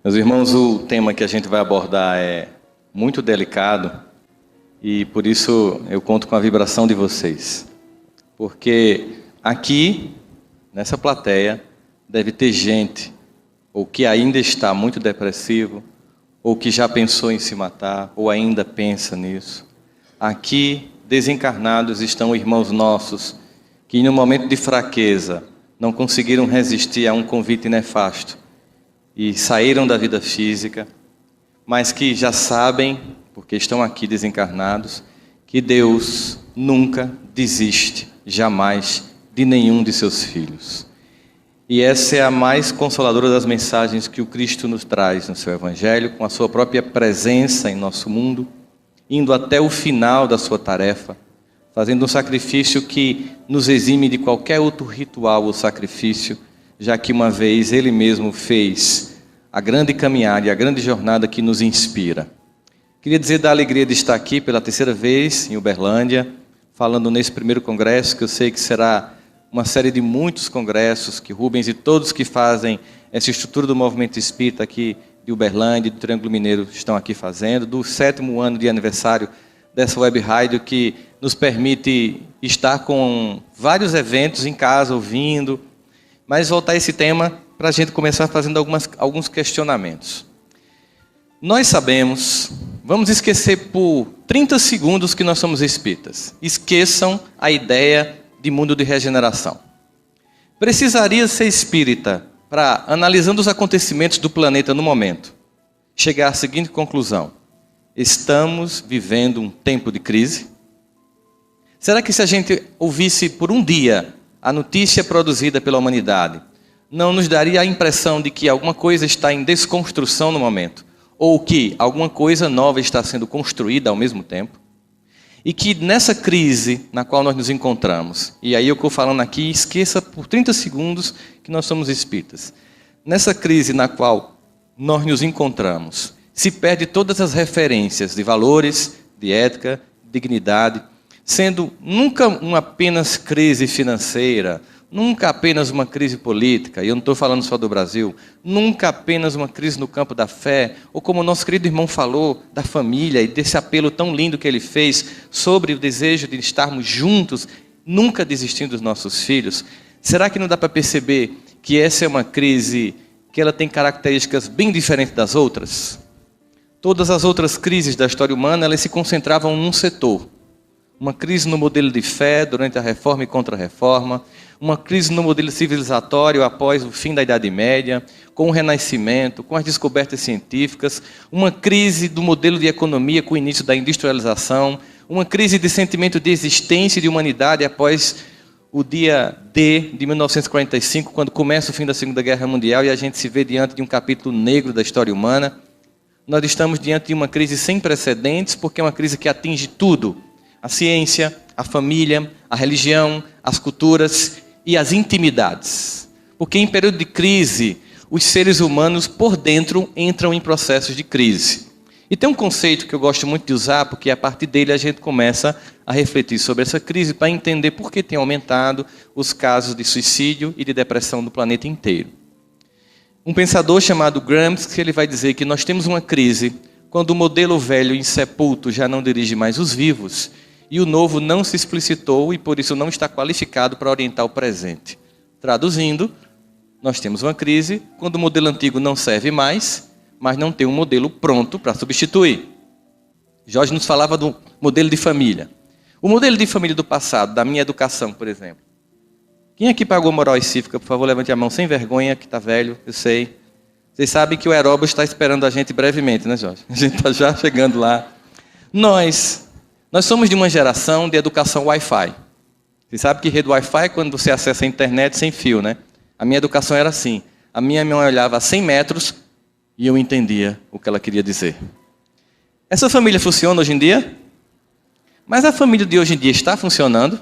Meus irmãos, o tema que a gente vai abordar é muito delicado e por isso eu conto com a vibração de vocês. Porque aqui, nessa plateia, deve ter gente ou que ainda está muito depressivo, ou que já pensou em se matar, ou ainda pensa nisso. Aqui, desencarnados, estão irmãos nossos que, no momento de fraqueza, não conseguiram resistir a um convite nefasto e saíram da vida física, mas que já sabem, porque estão aqui desencarnados, que Deus nunca desiste, jamais, de nenhum de seus filhos. E essa é a mais consoladora das mensagens que o Cristo nos traz no seu Evangelho, com a sua própria presença em nosso mundo, indo até o final da sua tarefa, fazendo um sacrifício que nos exime de qualquer outro ritual ou sacrifício, já que uma vez Ele mesmo fez a grande caminhada e a grande jornada que nos inspira. Queria dizer da alegria de estar aqui pela terceira vez em Uberlândia, falando nesse primeiro congresso, que eu sei que será uma série de muitos congressos que Rubens e todos que fazem essa estrutura do movimento espírita aqui de Uberlândia, do Triângulo Mineiro, estão aqui fazendo, do 7º ano de aniversário dessa web rádio que nos permite estar com vários eventos em casa, ouvindo, mas voltar a esse tema para a gente começar fazendo alguns questionamentos. Nós sabemos, vamos esquecer por 30 segundos que nós somos espíritas. Esqueçam a ideia de mundo de regeneração. Precisaria ser espírita para, analisando os acontecimentos do planeta no momento, chegar à seguinte conclusão: estamos vivendo um tempo de crise? Será que se a gente ouvisse por um dia a notícia produzida pela humanidade, não nos daria a impressão de que alguma coisa está em desconstrução no momento? Ou que alguma coisa nova está sendo construída ao mesmo tempo? E que nessa crise na qual nós nos encontramos, e aí eu estou falando aqui, esqueça por 30 segundos que nós somos espíritas. Nessa crise na qual nós nos encontramos, se perde todas as referências de valores, de ética, dignidade, sendo nunca uma apenas crise financeira, nunca apenas uma crise política, e eu não estou falando só do Brasil, nunca apenas uma crise no campo da fé, ou como o nosso querido irmão falou, da família, e desse apelo tão lindo que ele fez sobre o desejo de estarmos juntos, nunca desistindo dos nossos filhos. Será que não dá para perceber que essa é uma crise que ela tem características bem diferentes das outras? Todas as outras crises da história humana, elas se concentravam num setor. Uma crise no modelo de fé durante a Reforma e Contra-Reforma, uma crise no modelo civilizatório após o fim da Idade Média, com o Renascimento, com as descobertas científicas, uma crise do modelo de economia com o início da industrialização, uma crise de sentimento de existência e de humanidade após o dia D de 1945, quando começa o fim da Segunda Guerra Mundial e a gente se vê diante de um capítulo negro da história humana. Nós estamos diante de uma crise sem precedentes, porque é uma crise que atinge tudo: a ciência, a família, a religião, as culturas e as intimidades. Porque em período de crise, os seres humanos por dentro entram em processos de crise. E tem um conceito que eu gosto muito de usar, porque a partir dele a gente começa a refletir sobre essa crise para entender por que tem aumentado os casos de suicídio e de depressão no planeta inteiro. Um pensador chamado Gramsci, ele vai dizer que nós temos uma crise quando o modelo velho insepulto já não dirige mais os vivos, e o novo não se explicitou e por isso não está qualificado para orientar o presente. Traduzindo, nós temos uma crise quando o modelo antigo não serve mais, mas não tem um modelo pronto para substituir. Jorge nos falava do modelo de família. O modelo de família do passado, da minha educação, por exemplo. Quem aqui pagou moral e cívica? Por favor, levante a mão sem vergonha, que está velho, eu sei. Vocês sabem que o Aeróbus está esperando a gente brevemente, né, Jorge? A gente está já chegando lá. Nós somos de uma geração de educação Wi-Fi. Você sabe que rede Wi-Fi é quando você acessa a internet sem fio, né? A minha educação era assim. A minha mãe olhava a 100 metros e eu entendia o que ela queria dizer. Essa família funciona hoje em dia? Mas a família de hoje em dia está funcionando?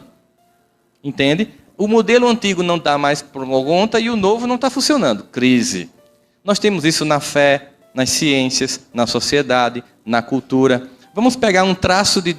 Entende? O modelo antigo não dá mais por conta e o novo não está funcionando. Crise. Nós temos isso na fé, nas ciências, na sociedade, na cultura. Vamos pegar um traço de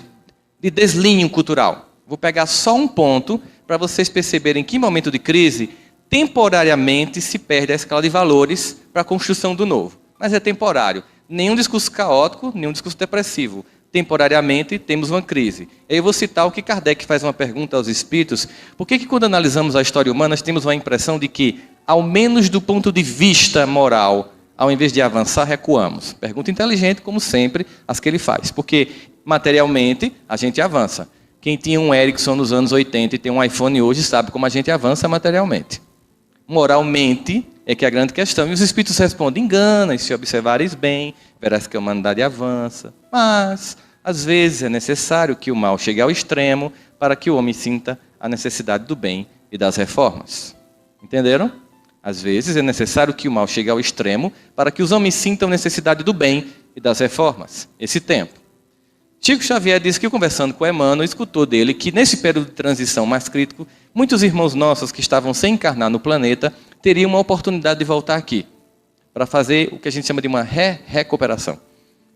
deslinho cultural. Vou pegar só um ponto para vocês perceberem que em momento de crise, temporariamente se perde a escala de valores para a construção do novo. mas é temporário. Nenhum discurso caótico, nenhum discurso depressivo. Temporariamente, temos uma crise. Eu vou citar o que Kardec faz uma pergunta aos espíritos. Por que quando analisamos a história humana, nós temos uma impressão de que, ao menos do ponto de vista moral, ao invés de avançar, recuamos? Pergunta inteligente, como sempre, as que ele faz. Porque, materialmente, a gente avança. Quem tinha um Ericsson nos anos 80 e tem um iPhone hoje sabe como a gente avança materialmente. Moralmente é que é a grande questão. E os espíritos respondem: engana, e se observares bem, verás que a humanidade avança. Mas, às vezes, é necessário que o mal chegue ao extremo para que o homem sinta a necessidade do bem e das reformas. Entenderam? Às vezes é necessário que o mal chegue ao extremo para que os homens sintam necessidade do bem e das reformas. Esse tempo. Chico Xavier disse que, conversando com Emmanuel, escutou dele que, nesse período de transição mais crítico, muitos irmãos nossos que estavam sem encarnar no planeta teriam uma oportunidade de voltar aqui, para fazer o que a gente chama de uma recuperação.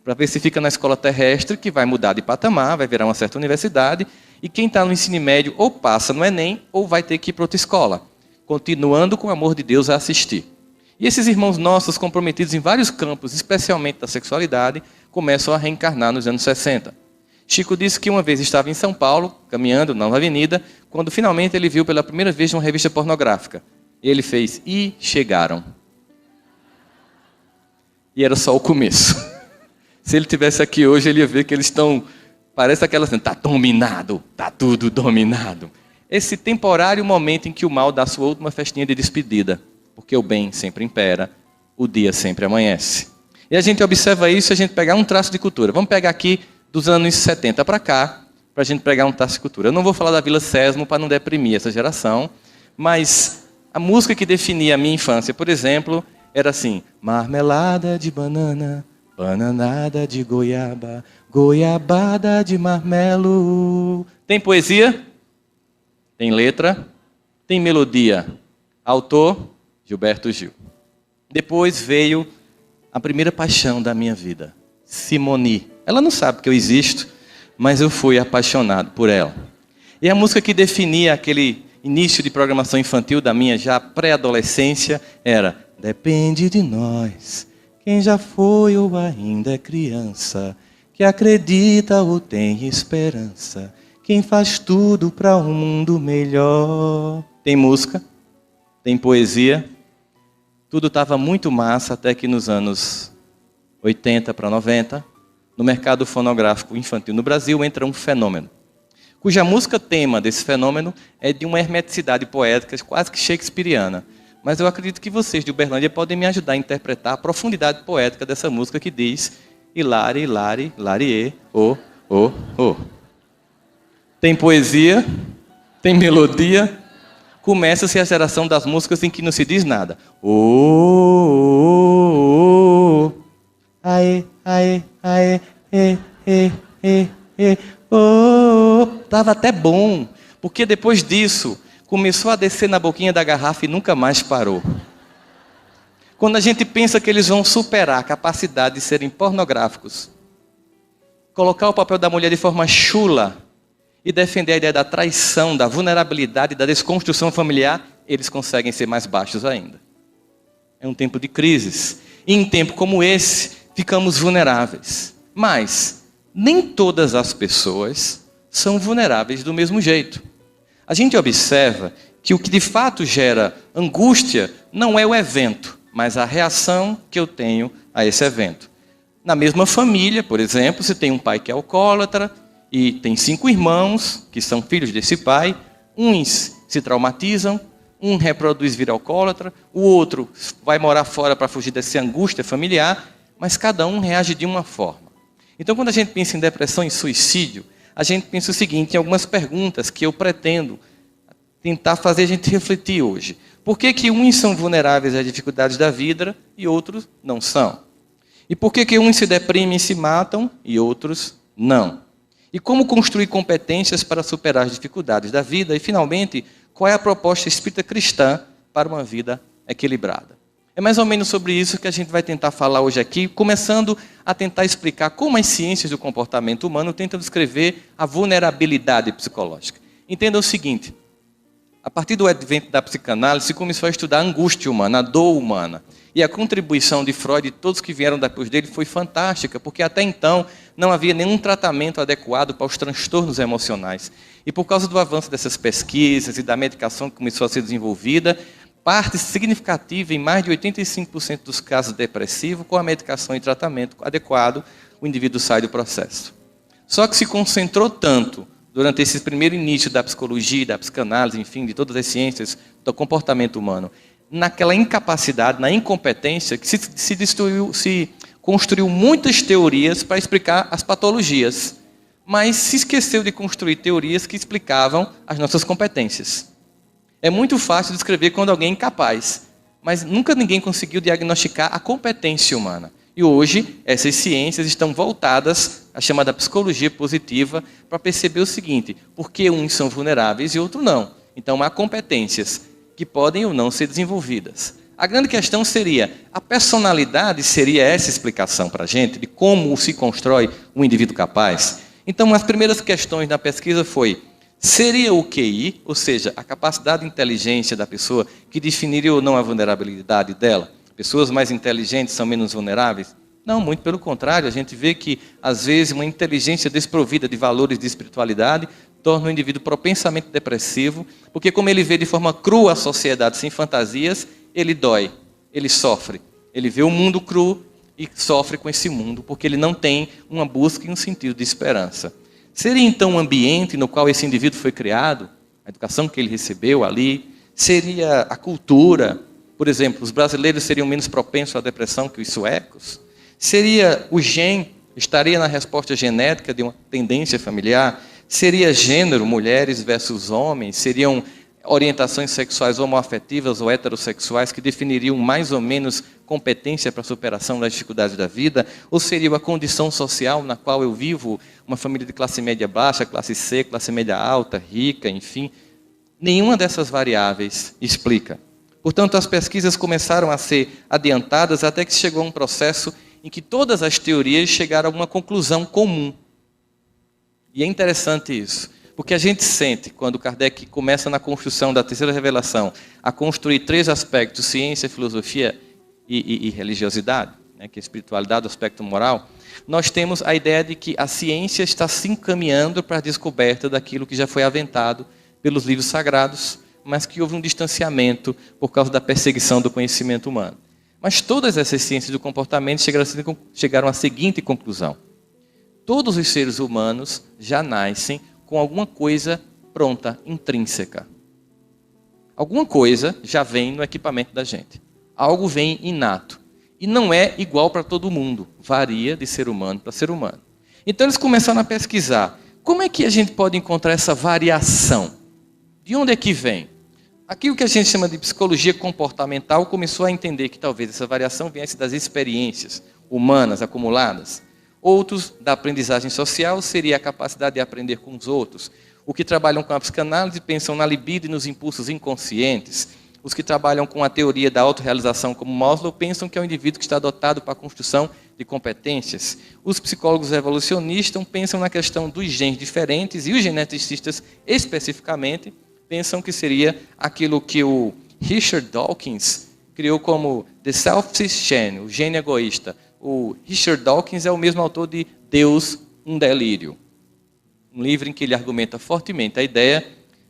Para ver se fica na escola terrestre, que vai mudar de patamar, vai virar uma certa universidade, e quem está no ensino médio ou passa no Enem, ou vai ter que ir para outra escola, continuando com o amor de Deus a assistir. E esses irmãos nossos, comprometidos em vários campos, especialmente da sexualidade, começam a reencarnar nos anos 60. Chico disse que uma vez estava em São Paulo, caminhando na avenida, quando finalmente ele viu pela primeira vez uma revista pornográfica. E ele fez: e chegaram. E era só o começo. Se ele estivesse aqui hoje, ele ia ver que eles estão... Parece aquela assim: está dominado, está tudo dominado. Esse temporário momento em que o mal dá sua última festinha de despedida. Porque o bem sempre impera, o dia sempre amanhece. E a gente observa isso se a gente pegar um traço de cultura. Vamos pegar aqui dos anos 70 para cá, para a gente pegar um traço de cultura. Eu não vou falar da Vila Sésamo para não deprimir essa geração, mas a música que definia a minha infância, por exemplo, era assim: marmelada de banana, bananada de goiaba, goiabada de marmelo. Tem poesia? Tem letra? Tem melodia? Autor? Gilberto Gil. Depois veio a primeira paixão da minha vida, Simone. Ela não sabe que eu existo, mas eu fui apaixonado por ela. E a música que definia aquele início de programação infantil da minha já pré-adolescência era: depende de nós, quem já foi ou ainda é criança, que acredita ou tem esperança, quem faz tudo para um mundo melhor. Tem música, tem poesia. Tudo estava muito massa até que nos anos 80 para 90, no mercado fonográfico infantil no Brasil, entra um fenômeno, cuja música tema desse fenômeno é de uma hermeticidade poética quase que shakespeariana. Mas eu acredito que vocês de Uberlândia podem me ajudar a interpretar a profundidade poética dessa música que diz: Hilari, Hilari, Hilarie, oh, oh, oh. Tem poesia, tem melodia. Começa-se a geração das músicas em que não se diz nada. Oh, aê, aê, aê, oh. Tava até bom, porque depois disso começou a descer na boquinha da garrafa e nunca mais parou. Quando a gente pensa que eles vão superar a capacidade de serem pornográficos, colocar o papel da mulher de forma chula e defender a ideia da traição, da vulnerabilidade, da desconstrução familiar, eles conseguem ser mais baixos ainda. É um tempo de crises. E em tempo como esse, ficamos vulneráveis. Mas nem todas as pessoas são vulneráveis do mesmo jeito. A gente observa que o que de fato gera angústia não é o evento, mas a reação que eu tenho a esse evento. Na mesma família, por exemplo, se tem um pai que é alcoólatra, e tem 5 irmãos, que são filhos desse pai, uns se traumatizam, um reproduz vir alcoólatra, o outro vai morar fora para fugir dessa angústia familiar, mas cada um reage de uma forma. Então, quando a gente pensa em depressão e suicídio, a gente pensa o seguinte, em algumas perguntas que eu pretendo tentar fazer a gente refletir hoje. Por que uns são vulneráveis às dificuldades da vida e outros não são? E por que uns se deprimem e se matam e outros não? E como construir competências para superar as dificuldades da vida? E, finalmente, qual é a proposta espírita cristã para uma vida equilibrada? É mais ou menos sobre isso que a gente vai tentar falar hoje aqui, começando a tentar explicar como as ciências do comportamento humano tentam descrever a vulnerabilidade psicológica. Entenda o seguinte: a partir do advento da psicanálise, se começou a estudar a angústia humana, a dor humana. E a contribuição de Freud e todos que vieram depois dele foi fantástica, porque até então não havia nenhum tratamento adequado para os transtornos emocionais. E por causa do avanço dessas pesquisas e da medicação que começou a ser desenvolvida, parte significativa, em mais de 85% dos casos depressivos, com a medicação e tratamento adequado, o indivíduo sai do processo. Só que se concentrou tanto durante esse primeiro início da psicologia, da psicanálise, enfim, de todas as ciências do comportamento humano, naquela incapacidade, na incompetência, que se construiu muitas teorias para explicar as patologias, mas se esqueceu de construir teorias que explicavam as nossas competências. É muito fácil descrever quando alguém é incapaz, mas nunca ninguém conseguiu diagnosticar a competência humana. E hoje, essas ciências estão voltadas à chamada psicologia positiva para perceber o seguinte: por que uns são vulneráveis e outros não? Então, há competências que podem ou não ser desenvolvidas. A grande questão seria, a personalidade seria essa explicação para a gente de como se constrói um indivíduo capaz? Então, as primeiras questões da pesquisa foi, seria o QI, ou seja, a capacidade de inteligência da pessoa, que definiria ou não a vulnerabilidade dela? Pessoas mais inteligentes são menos vulneráveis? Não, muito pelo contrário, a gente vê que, às vezes, uma inteligência desprovida de valores de espiritualidade torna o indivíduo propensamente depressivo, porque como ele vê de forma crua a sociedade sem fantasias, ele dói, ele sofre. Ele vê o mundo cru e sofre com esse mundo, porque ele não tem uma busca e um sentido de esperança. Seria então o ambiente no qual esse indivíduo foi criado, a educação que ele recebeu ali, seria a cultura, por exemplo, os brasileiros seriam menos propensos à depressão que os suecos? Seria o gene, estaria na resposta genética de uma tendência familiar? Seria gênero, mulheres versus homens? Seriam orientações sexuais homoafetivas ou heterossexuais que definiriam mais ou menos competência para a superação das dificuldades da vida? Ou seria a condição social na qual eu vivo, uma família de classe média baixa, classe C, classe média alta, rica, enfim? Nenhuma dessas variáveis explica. Portanto, as pesquisas começaram a ser adiantadas até que chegou a um processo em que todas as teorias chegaram a uma conclusão comum. E é interessante isso, porque a gente sente, quando Kardec começa na construção da terceira revelação, a construir três aspectos, ciência, filosofia e religiosidade, né, que é a espiritualidade, o aspecto moral, nós temos a ideia de que a ciência está se encaminhando para a descoberta daquilo que já foi aventado pelos livros sagrados, mas que houve um distanciamento por causa da perseguição do conhecimento humano. Mas todas essas ciências do comportamento chegaram à seguinte conclusão: todos os seres humanos já nascem com alguma coisa pronta, intrínseca. Alguma coisa já vem no equipamento da gente. Algo vem inato. E não é igual para todo mundo. Varia de ser humano para ser humano. Então eles começaram a pesquisar. Como é que a gente pode encontrar essa variação? De onde é que vem? Aquilo que a gente chama de psicologia comportamental começou a entender que talvez essa variação viesse das experiências humanas acumuladas. Outros, da aprendizagem social, seria a capacidade de aprender com os outros. Os que trabalham com a psicanálise pensam na libido e nos impulsos inconscientes. Os que trabalham com a teoria da autorrealização, como Maslow, pensam que é um indivíduo que está dotado para a construção de competências. Os psicólogos evolucionistas pensam na questão dos genes diferentes e os geneticistas, especificamente, pensam que seria aquilo que o Richard Dawkins criou como The Selfish Gene, o gene egoísta. O Richard Dawkins é o mesmo autor de Deus, um Delírio. Um livro em que ele argumenta fortemente a ideia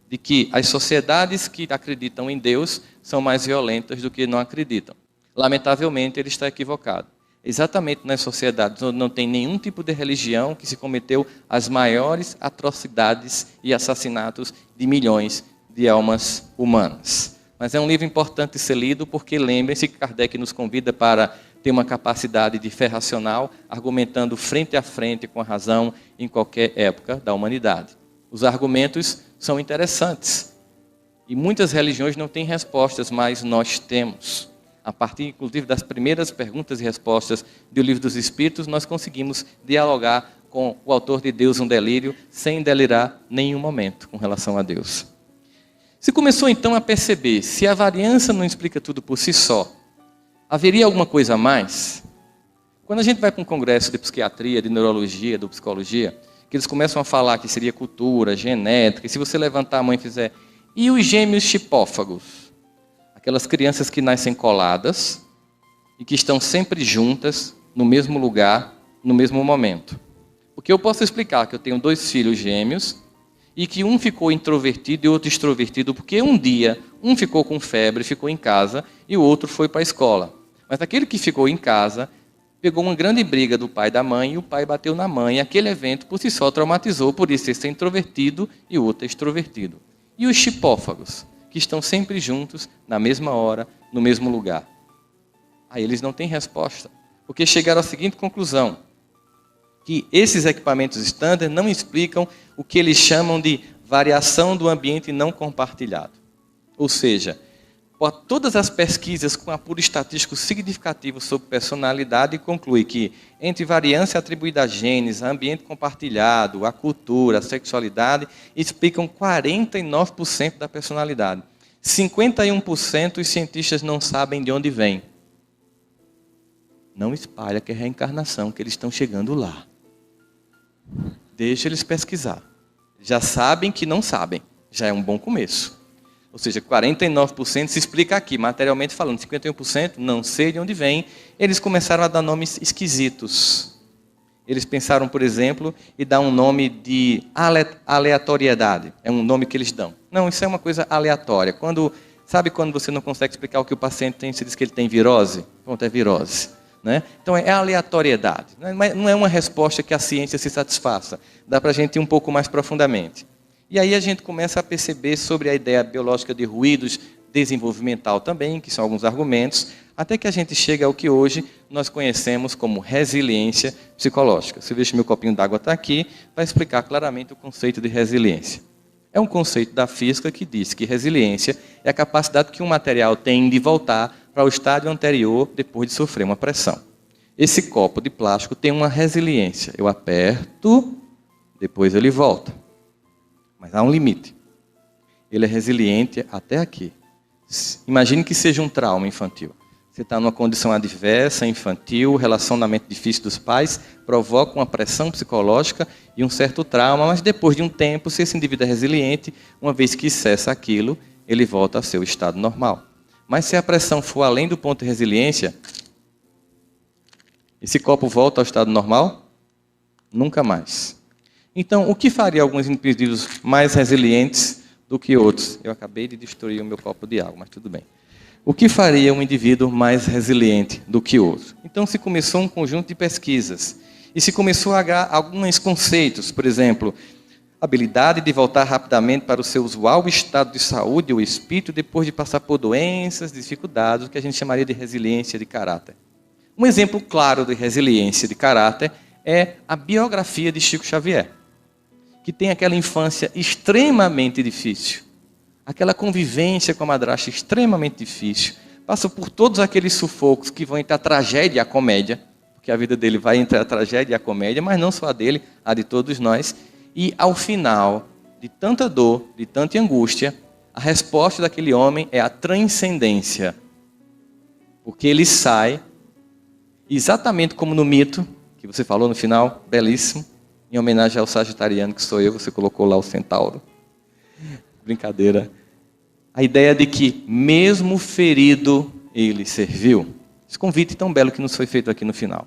de que as sociedades que acreditam em Deus são mais violentas do que não acreditam. Lamentavelmente, ele está equivocado. Exatamente nas sociedades onde não tem nenhum tipo de religião que se cometeu as maiores atrocidades e assassinatos de milhões de almas humanas. Mas é um livro importante ser lido porque lembrem-se que Kardec nos convida para ter uma capacidade de fé racional, argumentando frente a frente com a razão em qualquer época da humanidade. Os argumentos são interessantes. E muitas religiões não têm respostas, mas nós temos. A partir, inclusive, das primeiras perguntas e respostas do Livro dos Espíritos, nós conseguimos dialogar com o autor de Deus, um Delírio, sem delirar nenhum momento com relação a Deus. Se começou, então, a perceber, se a variância não explica tudo por si só, haveria alguma coisa a mais? Quando a gente vai para um congresso de psiquiatria, de neurologia, de psicologia, que eles começam a falar que seria cultura, genética, e se você levantar a mão e fizer, e os gêmeos chipófagos? Aquelas crianças que nascem coladas, e que estão sempre juntas, no mesmo lugar, no mesmo momento. Porque eu posso explicar que eu tenho 2 filhos gêmeos e que um ficou introvertido e outro extrovertido, porque um dia um ficou com febre, ficou em casa, e o outro foi para a escola. Mas aquele que ficou em casa pegou uma grande briga do pai e da mãe, e o pai bateu na mãe, e aquele evento por si só traumatizou, por isso ser introvertido e o outro é extrovertido. E os chipófagos, que estão sempre juntos, na mesma hora, no mesmo lugar. Aí eles não têm resposta, porque chegaram à seguinte conclusão, que esses equipamentos standard não explicam o que eles chamam de variação do ambiente não compartilhado. Ou seja, todas as pesquisas com apuro estatístico significativo sobre personalidade concluem que entre variância atribuída a genes, a ambiente compartilhado, a cultura, a sexualidade, explicam 49% da personalidade. 51% os cientistas não sabem de onde vem. Não espalha que é reencarnação, que eles estão chegando lá. Deixa eles pesquisar. Já sabem que não sabem. Já é um bom começo. Ou seja, 49% se explica aqui, materialmente falando. 51% não sei de onde vem. Eles começaram a dar nomes esquisitos. Eles pensaram, por exemplo, em dar um nome de aleatoriedade. É um nome que eles dão. Não, isso é uma coisa aleatória. Sabe quando você não consegue explicar o que o paciente tem, você diz que ele tem virose? Pronto, é virose. Né? Então é aleatoriedade. Não é uma resposta que a ciência se satisfaça. Dá para a gente ir um pouco mais profundamente. E aí a gente começa a perceber sobre a ideia biológica de ruídos, desenvolvimental também, que são alguns argumentos, até que a gente chega ao que hoje nós conhecemos como resiliência psicológica. Se eu vejo que meu copinho d'água está aqui, vai explicar claramente o conceito de resiliência. É um conceito da física que diz que resiliência é a capacidade que um material tem de voltar para o estádio anterior depois de sofrer uma pressão. Esse copo de plástico tem uma resiliência. Eu aperto, depois ele volta. Mas há um limite. Ele é resiliente até aqui. Imagine que seja um trauma infantil. Você está numa condição adversa, infantil, relacionamento difícil dos pais, provoca uma pressão psicológica e um certo trauma, mas depois de um tempo, se esse indivíduo é resiliente, uma vez que cessa aquilo, ele volta ao seu estado normal. Mas se a pressão for além do ponto de resiliência, esse copo volta ao estado normal? Nunca mais. Então, o que faria alguns indivíduos mais resilientes do que outros? Eu acabei de destruir o meu copo de água, mas tudo bem. O que faria um indivíduo mais resiliente do que outro? Então, se começou um conjunto de pesquisas. E se começou a dar alguns conceitos, por exemplo, habilidade de voltar rapidamente para o seu usual estado de saúde ou espírito depois de passar por doenças, dificuldades, o que a gente chamaria de resiliência de caráter. Um exemplo claro de resiliência de caráter é a biografia de Chico Xavier, que tem aquela infância extremamente difícil, aquela convivência com a madrasta extremamente difícil, passa por todos aqueles sufocos que vão entre a tragédia e a comédia, porque a vida dele vai entre a tragédia e a comédia, mas não só a dele, a de todos nós, e ao final de tanta dor, de tanta angústia, a resposta daquele homem é a transcendência, porque ele sai, exatamente como no mito, que você falou no final, belíssimo, em homenagem ao sagitariano que sou eu, você colocou lá o centauro. Brincadeira. A ideia de que, mesmo ferido, ele serviu. Esse convite tão belo que nos foi feito aqui no final.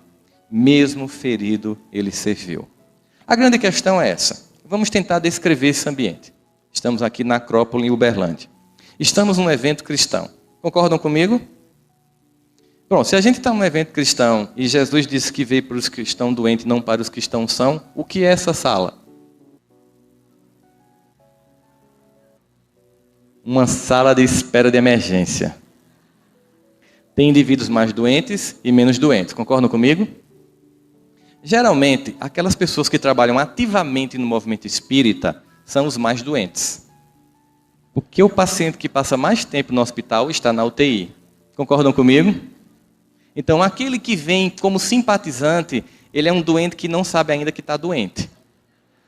Mesmo ferido, ele serviu. A grande questão é essa. Vamos tentar descrever esse ambiente. Estamos aqui na Acrópole, em Uberlândia. Estamos num evento cristão. Concordam comigo? Bom, se a gente está num evento cristão e Jesus disse que veio para os que estão doentes, não para os que estão sãos, o que é essa sala? Uma sala de espera de emergência. Tem indivíduos mais doentes e menos doentes. Concordam comigo? Geralmente, aquelas pessoas que trabalham ativamente no movimento espírita são os mais doentes. Porque o paciente que passa mais tempo no hospital está na UTI. Concordam comigo? Então, aquele que vem como simpatizante, ele é um doente que não sabe ainda que está doente.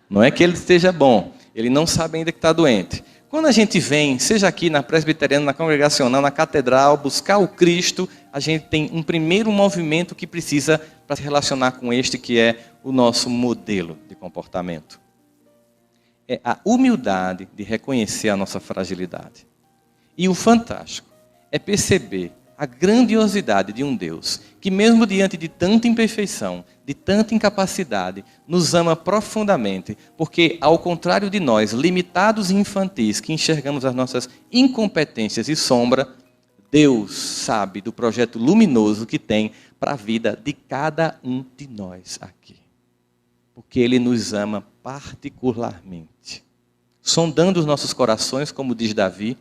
Não é que ele esteja bom, ele não sabe ainda que está doente. Quando a gente vem, seja aqui na presbiteriana, na congregacional, na catedral, buscar o Cristo, a gente tem um primeiro movimento que precisa para se relacionar com este que é o nosso modelo de comportamento. É a humildade de reconhecer a nossa fragilidade. E o fantástico é perceber a grandiosidade de um Deus que, mesmo diante de tanta imperfeição, de tanta incapacidade, nos ama profundamente, porque, ao contrário de nós, limitados e infantis, que enxergamos as nossas incompetências e sombra, Deus sabe do projeto luminoso que tem para a vida de cada um de nós aqui. Porque Ele nos ama particularmente. Sondando os nossos corações, como diz Davi,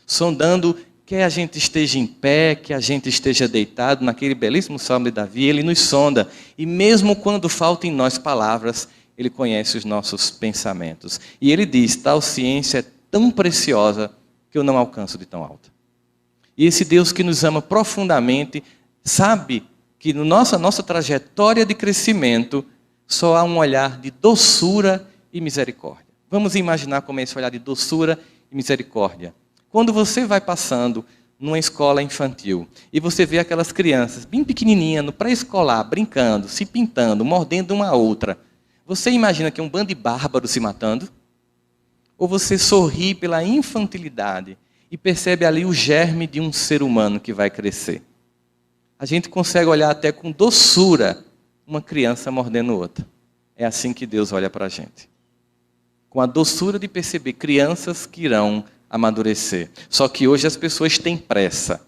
sondando quer a gente esteja em pé, que a gente esteja deitado, naquele belíssimo salmo de Davi, Ele nos sonda. E mesmo quando faltam em nós palavras, Ele conhece os nossos pensamentos. E Ele diz, tal ciência é tão preciosa que eu não alcanço de tão alta. E esse Deus que nos ama profundamente, sabe que na nossa trajetória de crescimento, só há um olhar de doçura e misericórdia. Vamos imaginar como é esse olhar de doçura e misericórdia. Quando você vai passando numa escola infantil e você vê aquelas crianças bem pequenininhas, no pré-escolar, brincando, se pintando, mordendo uma a outra, você imagina que é um bando de bárbaros se matando? Ou você sorri pela infantilidade e percebe ali o germe de um ser humano que vai crescer? A gente consegue olhar até com doçura uma criança mordendo outra. É assim que Deus olha para a gente. Com a doçura de perceber crianças que irão amadurecer. Só que hoje as pessoas têm pressa.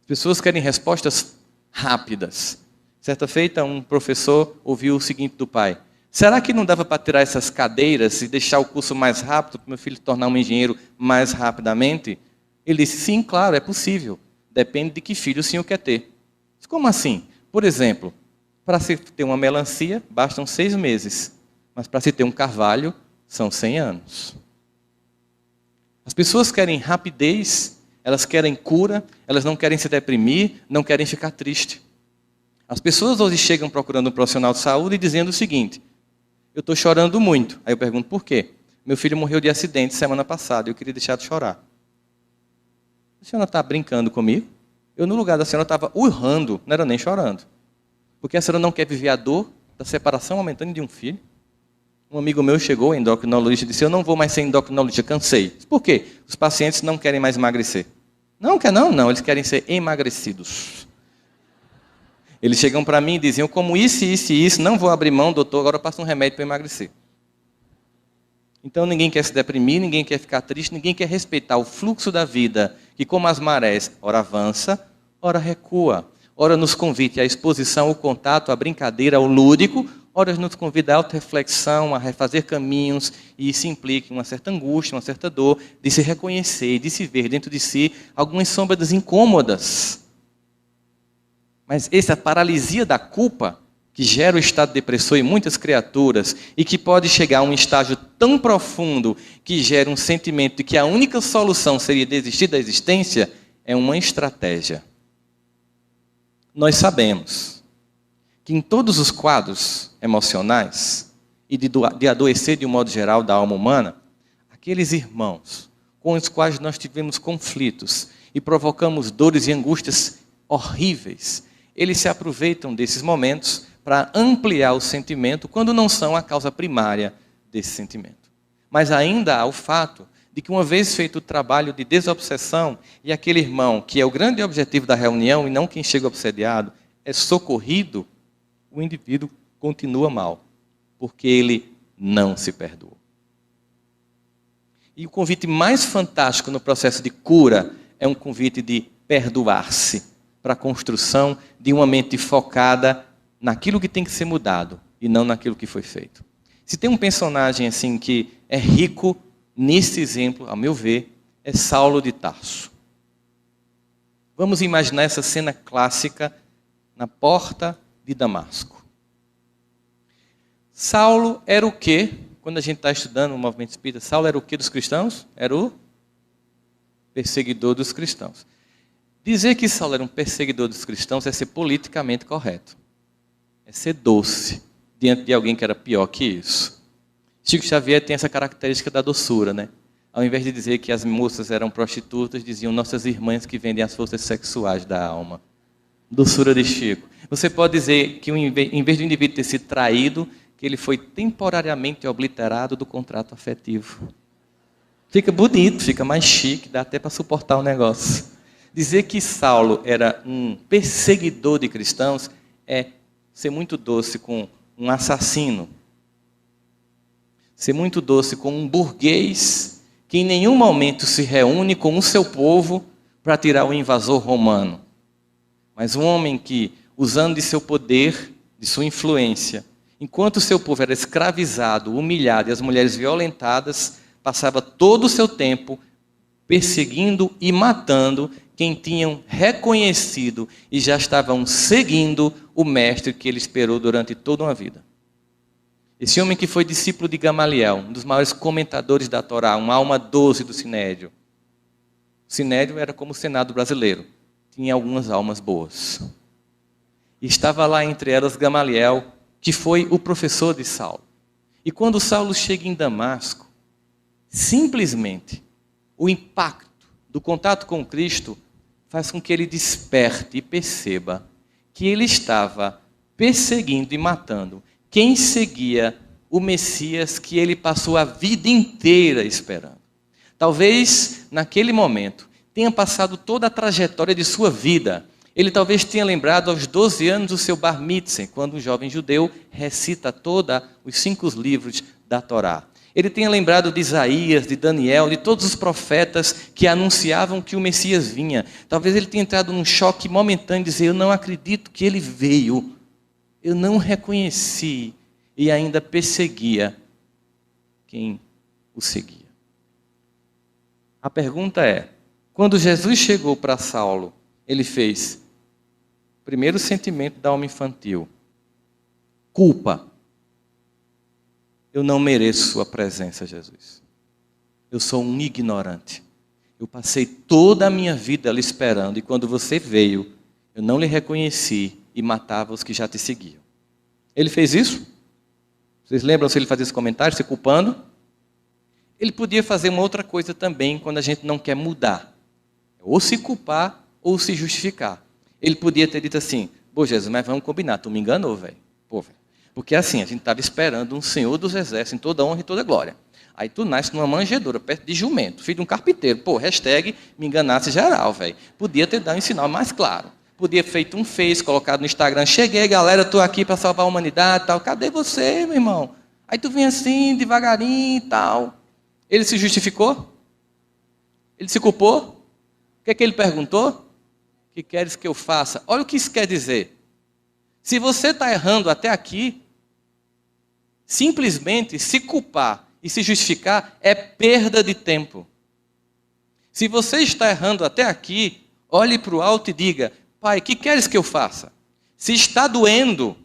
As pessoas querem respostas rápidas. Certa feita, um professor ouviu o seguinte do pai: será que não dava para tirar essas cadeiras e deixar o curso mais rápido, para meu filho tornar um engenheiro mais rapidamente? Ele disse, sim, claro, é possível. Depende de que filho o senhor quer ter. Como assim? Por exemplo, para se ter uma melancia, bastam 6 meses. Mas para se ter um carvalho, são 100 anos. As pessoas querem rapidez, elas querem cura, elas não querem se deprimir, não querem ficar tristes. As pessoas hoje chegam procurando um profissional de saúde e dizendo o seguinte: eu estou chorando muito. Aí eu pergunto, por quê? Meu filho morreu de acidente semana passada e eu queria deixar de chorar. A senhora está brincando comigo? Eu, no lugar da senhora, estava urrando, não era nem chorando. Porque a senhora não quer viver a dor da separação momentânea de um filho? Um amigo meu chegou, endocrinologista, e disse, eu não vou mais ser endocrinologista, cansei. Por quê? Os pacientes não querem mais emagrecer. Não quer não, eles querem ser emagrecidos. Eles chegam para mim e diziam, como isso, não vou abrir mão, doutor, agora eu passo um remédio para emagrecer. Então ninguém quer se deprimir, ninguém quer ficar triste, ninguém quer respeitar o fluxo da vida, que como as marés, ora avança, ora recua. Ora nos convida à exposição, ao contato, à brincadeira, ao lúdico, ora nos convida à auto-reflexão, a refazer caminhos, e isso implica uma certa angústia, uma certa dor, de se reconhecer, de se ver dentro de si algumas sombras incômodas. Mas essa paralisia da culpa, que gera o estado depressor em muitas criaturas, e que pode chegar a um estágio tão profundo, que gera um sentimento de que a única solução seria desistir da existência, é uma estratégia. Nós sabemos que em todos os quadros emocionais e de adoecer de um modo geral da alma humana, aqueles irmãos com os quais nós tivemos conflitos e provocamos dores e angústias horríveis, eles se aproveitam desses momentos para ampliar o sentimento quando não são a causa primária desse sentimento. Mas ainda há o fato de que uma vez feito o trabalho de desobsessão e aquele irmão, que é o grande objetivo da reunião e não quem chega obsediado, é socorrido, o indivíduo continua mal, porque ele não se perdoou. E o convite mais fantástico no processo de cura é um convite de perdoar-se para a construção de uma mente focada naquilo que tem que ser mudado e não naquilo que foi feito. Se tem um personagem assim que é rico nesse exemplo, ao meu ver, é Saulo de Tarso. Vamos imaginar essa cena clássica na porta de Damasco. Saulo era o quê? Quando a gente está estudando o movimento espírita, Saulo era o quê dos cristãos? Era o perseguidor dos cristãos. Dizer que Saulo era um perseguidor dos cristãos é ser politicamente correto. É ser doce diante de alguém que era pior que isso. Chico Xavier tem essa característica da doçura, né? Ao invés de dizer que as moças eram prostitutas, diziam nossas irmãs que vendem as forças sexuais da alma. Doçura de Chico. Você pode dizer que em vez do indivíduo ter sido traído, que ele foi temporariamente obliterado do contrato afetivo. Fica bonito, fica mais chique, dá até para suportar o negócio. Dizer que Saulo era um perseguidor de cristãos é ser muito doce com um assassino. Ser muito doce com um burguês que em nenhum momento se reúne com o seu povo para tirar o invasor romano. Mas um homem que, usando de seu poder, de sua influência, enquanto o seu povo era escravizado, humilhado e as mulheres violentadas, passava todo o seu tempo perseguindo e matando quem tinham reconhecido e já estavam seguindo o mestre que ele esperou durante toda uma vida. Esse homem que foi discípulo de Gamaliel, um dos maiores comentadores da Torá, uma alma doce do Sinédrio. O Sinédrio era como o Senado brasileiro, tinha algumas almas boas. E estava lá entre elas Gamaliel, que foi o professor de Saulo. E quando Saulo chega em Damasco, simplesmente o impacto do contato com Cristo faz com que ele desperte e perceba que ele estava perseguindo e matando quem seguia o Messias que ele passou a vida inteira esperando. Talvez, naquele momento, tenha passado toda a trajetória de sua vida. Ele talvez tenha lembrado aos 12 anos do seu bar mitzvah, quando um jovem judeu recita todos os 5 livros da Torá. Ele tenha lembrado de Isaías, de Daniel, de todos os profetas que anunciavam que o Messias vinha. Talvez ele tenha entrado num choque momentâneo de dizer, eu não acredito que ele veio. Eu não reconheci e ainda perseguia quem o seguia. A pergunta é, quando Jesus chegou para Saulo, ele fez, primeiro sentimento da alma infantil, culpa. Eu não mereço sua presença, Jesus. Eu sou um ignorante. Eu passei toda a minha vida lhe esperando, e quando você veio, eu não lhe reconheci e matava os que já te seguiam. Ele fez isso? Vocês lembram se ele fazia esse comentário, se culpando? Ele podia fazer uma outra coisa também quando a gente não quer mudar. Ou se culpar, ou se justificar. Ele podia ter dito assim, pô Jesus, mas vamos combinar, tu me enganou, velho. Pô, velho. Porque assim, a gente estava esperando um Senhor dos Exércitos em toda honra e toda glória. Aí tu nasce numa manjedoura, perto de jumento, filho de um carpinteiro. Pô, hashtag me enganasse geral, velho. Podia ter dado um sinal mais claro. Podia ter feito um Face, colocado no Instagram. Cheguei, galera, estou aqui para salvar a humanidade e tal. Cadê você, meu irmão? Aí tu vem assim, devagarinho e tal. Ele se justificou? Ele se culpou? O que é que ele perguntou? O que queres que eu faça? Olha o que isso quer dizer. Se você está errando até aqui, simplesmente se culpar e se justificar é perda de tempo. Se você está errando até aqui, olhe para o alto e diga, Pai, o que queres que eu faça? Se está doendo,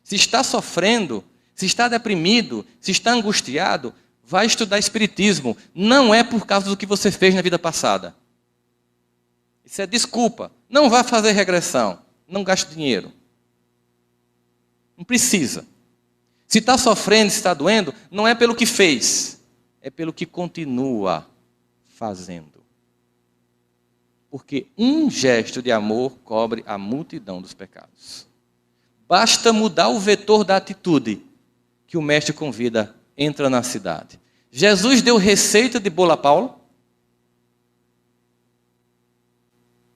se está sofrendo, se está deprimido, se está angustiado, vai estudar Espiritismo. Não é por causa do que você fez na vida passada. Isso é desculpa. Não vá fazer regressão. Não gaste dinheiro. Não precisa. Se está sofrendo, se está doendo, não é pelo que fez, é pelo que continua fazendo. Porque um gesto de amor cobre a multidão dos pecados. Basta mudar o vetor da atitude que o mestre convida, entra na cidade. Jesus deu receita de bolo a Paulo.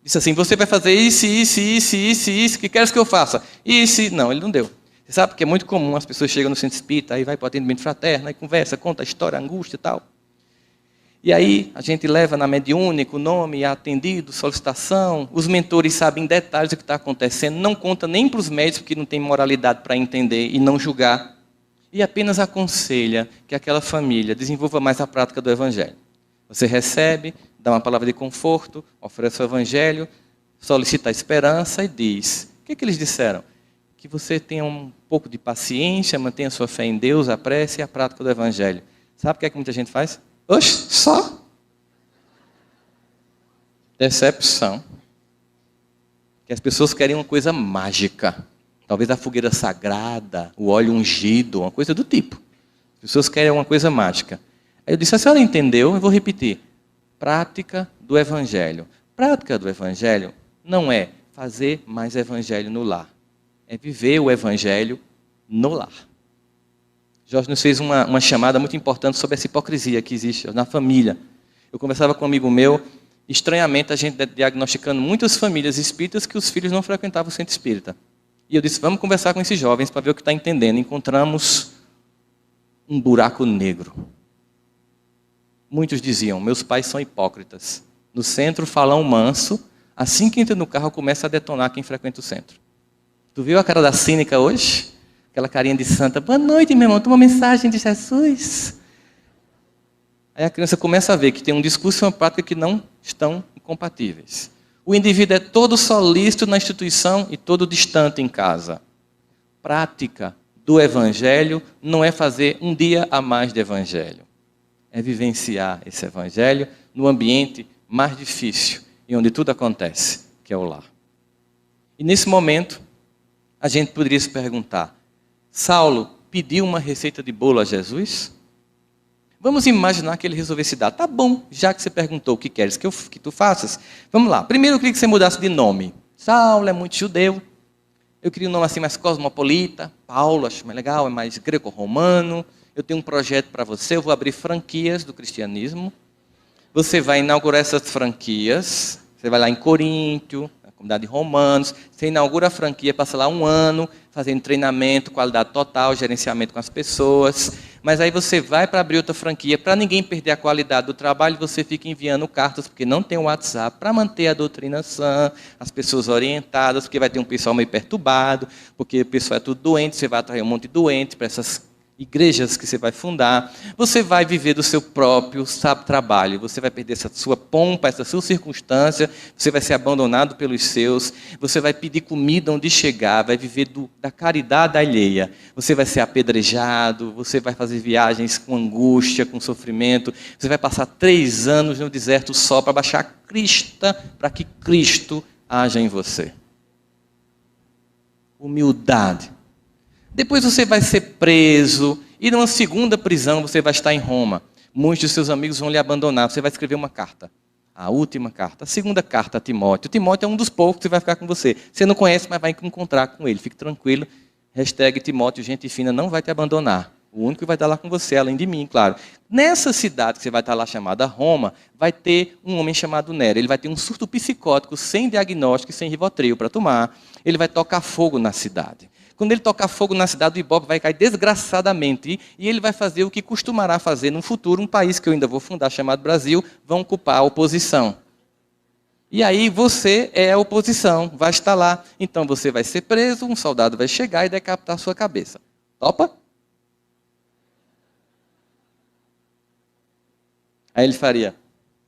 Disse assim, você vai fazer isso, o que queres que eu faça? Isso, não, ele não deu. Você sabe que é muito comum, as pessoas chegam no centro espírita, aí vai para o atendimento fraterno, aí conversa, conta a história, a angústia e tal. E aí a gente leva na mediúnica o nome, atendido, solicitação, os mentores sabem em detalhes o que está acontecendo, não conta nem para os médicos, porque não tem moralidade para entender e não julgar, e apenas aconselha que aquela família desenvolva mais a prática do Evangelho. Você recebe, dá uma palavra de conforto, oferece o Evangelho, solicita a esperança e diz, o que eles disseram? Que você tenha um pouco de paciência, mantenha sua fé em Deus, a prece e a prática do Evangelho. Sabe o que é que muita gente faz? Oxe, só? Decepção. Que as pessoas querem uma coisa mágica. Talvez a fogueira sagrada, o óleo ungido, uma coisa do tipo. As pessoas querem uma coisa mágica. Aí eu disse, a senhora entendeu? Eu vou repetir. Prática do Evangelho. Prática do Evangelho não é fazer mais Evangelho no lar. É viver o Evangelho no lar. Jorge nos fez uma chamada muito importante sobre essa hipocrisia que existe na família. Eu conversava com um amigo meu, estranhamente, a gente diagnosticando muitas famílias espíritas que os filhos não frequentavam o centro espírita. E eu disse, vamos conversar com esses jovens para ver o que está entendendo. Encontramos um buraco negro. Muitos diziam, meus pais são hipócritas. No centro, falam manso, assim que entra no carro, começa a detonar quem frequenta o centro. Tu viu a cara da cínica hoje? Aquela carinha de santa, boa noite, meu irmão, toma uma mensagem de Jesus. Aí a criança começa a ver que tem um discurso e uma prática que não estão incompatíveis. O indivíduo é todo solícito na instituição e todo distante em casa. Prática do evangelho não é fazer um dia a mais de evangelho. É vivenciar esse evangelho no ambiente mais difícil e onde tudo acontece, que é o lar. E nesse momento, a gente poderia se perguntar, Saulo pediu uma receita de bolo a Jesus? Vamos imaginar que ele resolvesse dar. Tá bom, já que você perguntou o que queres que tu faças, vamos lá. Primeiro eu queria que você mudasse de nome. Saulo é muito judeu. Eu queria um nome assim mais cosmopolita. Paulo, acho mais legal, é mais greco-romano. Eu tenho um projeto para você, eu vou abrir franquias do cristianismo. Você vai inaugurar essas franquias. Você vai lá em Coríntio, na comunidade de Romanos. Você inaugura a franquia, passa lá 1 ano, fazendo treinamento, qualidade total, gerenciamento com as pessoas. Mas aí você vai para abrir outra franquia, para ninguém perder a qualidade do trabalho, você fica enviando cartas, porque não tem o WhatsApp, para manter a doutrina sã, as pessoas orientadas, porque vai ter um pessoal meio perturbado, porque o pessoal é tudo doente, você vai atrair um monte de doente para essas igrejas que você vai fundar. Você vai viver do seu próprio trabalho, você vai perder essa sua pompa, essa sua circunstância, você vai ser abandonado pelos seus, você vai pedir comida onde chegar, vai viver da caridade alheia, você vai ser apedrejado, você vai fazer viagens com angústia, com sofrimento, você vai passar 3 anos no deserto só para baixar a crista, para que Cristo haja em você. Humildade. Depois você vai ser preso, e numa segunda prisão você vai estar em Roma. Muitos de seus amigos vão lhe abandonar, você vai escrever uma carta. A última carta, a segunda carta a Timóteo. Timóteo é um dos poucos que vai ficar com você. Você não conhece, mas vai encontrar com ele. Fique tranquilo. Timóteo, gente fina, não vai te abandonar. O único que vai estar lá com você, além de mim, claro. Nessa cidade que você vai estar lá, chamada Roma, vai ter um homem chamado Nero. Ele vai ter um surto psicótico, sem diagnóstico e sem Rivotril para tomar. Ele vai tocar fogo na cidade. Quando ele tocar fogo na cidade, o Ibope vai cair desgraçadamente. E ele vai fazer o que costumará fazer no futuro, um país que eu ainda vou fundar, chamado Brasil, vão ocupar a oposição. E aí você é a oposição, vai estar lá. Então você vai ser preso, um soldado vai chegar e decapitar a sua cabeça. Topa? Aí ele faria,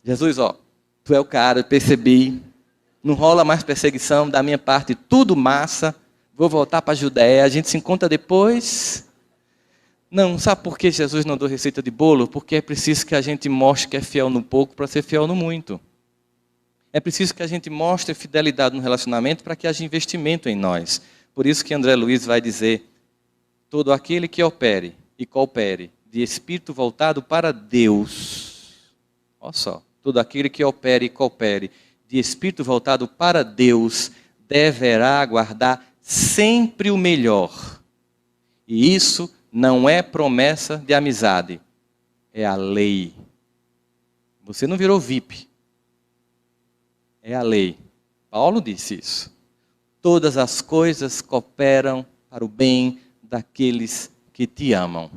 Jesus, ó, tu é o cara, eu percebi, não rola mais perseguição, da minha parte tudo massa, vou voltar para a Judéia, a gente se encontra depois. Não, sabe por que Jesus não deu receita de bolo? Porque é preciso que a gente mostre que é fiel no pouco para ser fiel no muito. É preciso que a gente mostre fidelidade no relacionamento para que haja investimento em nós. Por isso que André Luiz vai dizer, todo aquele que opere e coopere de espírito voltado para Deus. Olha só, todo aquele que opere e coopere de espírito voltado para Deus deverá aguardar sempre o melhor. E isso não é promessa de amizade, é a lei. Você não virou VIP. É a lei. Paulo disse isso. Todas as coisas cooperam para o bem daqueles que te amam.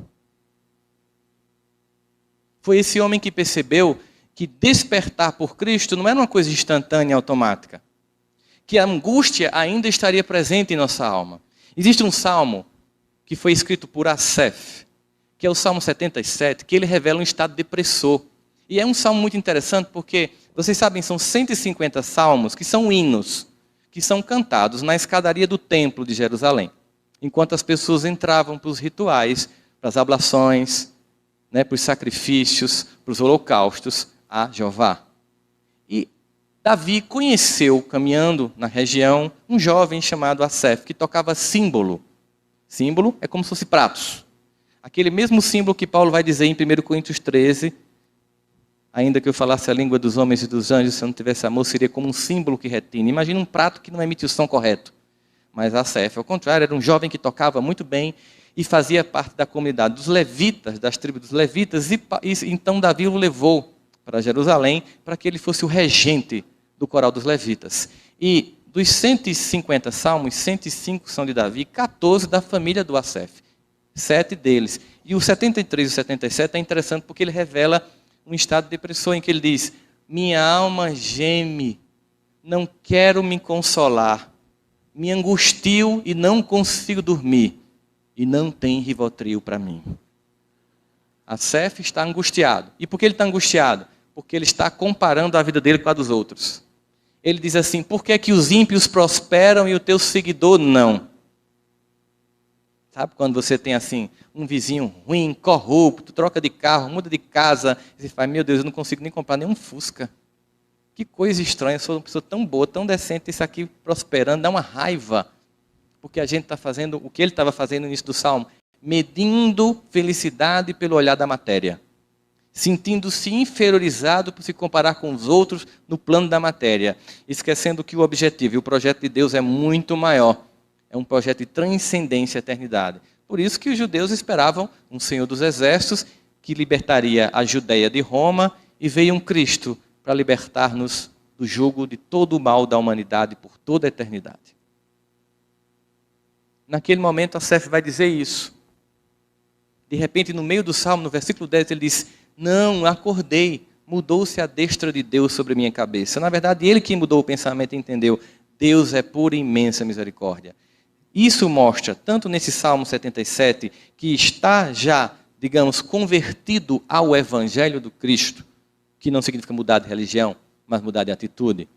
Foi esse homem que percebeu que despertar por Cristo não era uma coisa instantânea e automática. Que a angústia ainda estaria presente em nossa alma. Existe um salmo que foi escrito por Asaf, que é o Salmo 77, que ele revela um estado depressor. E é um salmo muito interessante porque, vocês sabem, são 150 salmos que são hinos, que são cantados na escadaria do templo de Jerusalém, enquanto as pessoas entravam para os rituais, para as ablações, para os sacrifícios, para os holocaustos a Jeová. E Davi conheceu, caminhando na região, um jovem chamado Asaf, que tocava símbolo. Símbolo é como se fosse pratos. Aquele mesmo símbolo que Paulo vai dizer em 1 Coríntios 13, ainda que eu falasse a língua dos homens e dos anjos, se eu não tivesse amor, seria como um símbolo que retina. Imagina um prato que não emite o som correto. Mas Asaf, ao contrário, era um jovem que tocava muito bem e fazia parte da comunidade dos levitas, das tribos dos levitas, e então Davi o levou para Jerusalém, para que ele fosse o regente do coral dos levitas. E dos 150 salmos, 105 são de Davi, 14 da família do Asaf, 7 deles. E o 73 e o 77 é interessante porque ele revela um estado depressor em que ele diz: minha alma geme, não quero me consolar, me angustio e não consigo dormir, e não tem Rivotril para mim. Asaf está angustiado. E por que ele está angustiado? Porque ele está comparando a vida dele com a dos outros. Ele diz assim: por que é que os ímpios prosperam e o teu seguidor não? Sabe quando você tem assim, um vizinho ruim, corrupto, troca de carro, muda de casa, e você fala: meu Deus, eu não consigo nem comprar nenhum Fusca. Que coisa estranha, eu sou uma pessoa tão boa, tão decente, isso aqui prosperando, dá uma raiva. Porque a gente está fazendo o que ele estava fazendo no início do Salmo, medindo felicidade pelo olhar da matéria, sentindo-se inferiorizado por se comparar com os outros no plano da matéria, esquecendo que o objetivo e o projeto de Deus é muito maior, é um projeto de transcendência à eternidade. Por isso que os judeus esperavam um Senhor dos Exércitos que libertaria a Judeia de Roma, e veio um Cristo para libertar-nos do jugo de todo o mal da humanidade por toda a eternidade. Naquele momento, Asaf vai dizer isso. De repente, no meio do Salmo, no versículo 10, ele diz: não, acordei, mudou-se a destra de Deus sobre a minha cabeça. Na verdade, ele que mudou o pensamento e entendeu: Deus é pura e imensa misericórdia. Isso mostra, tanto nesse Salmo 77, que está já, digamos, convertido ao Evangelho do Cristo, que não significa mudar de religião, mas mudar de atitude.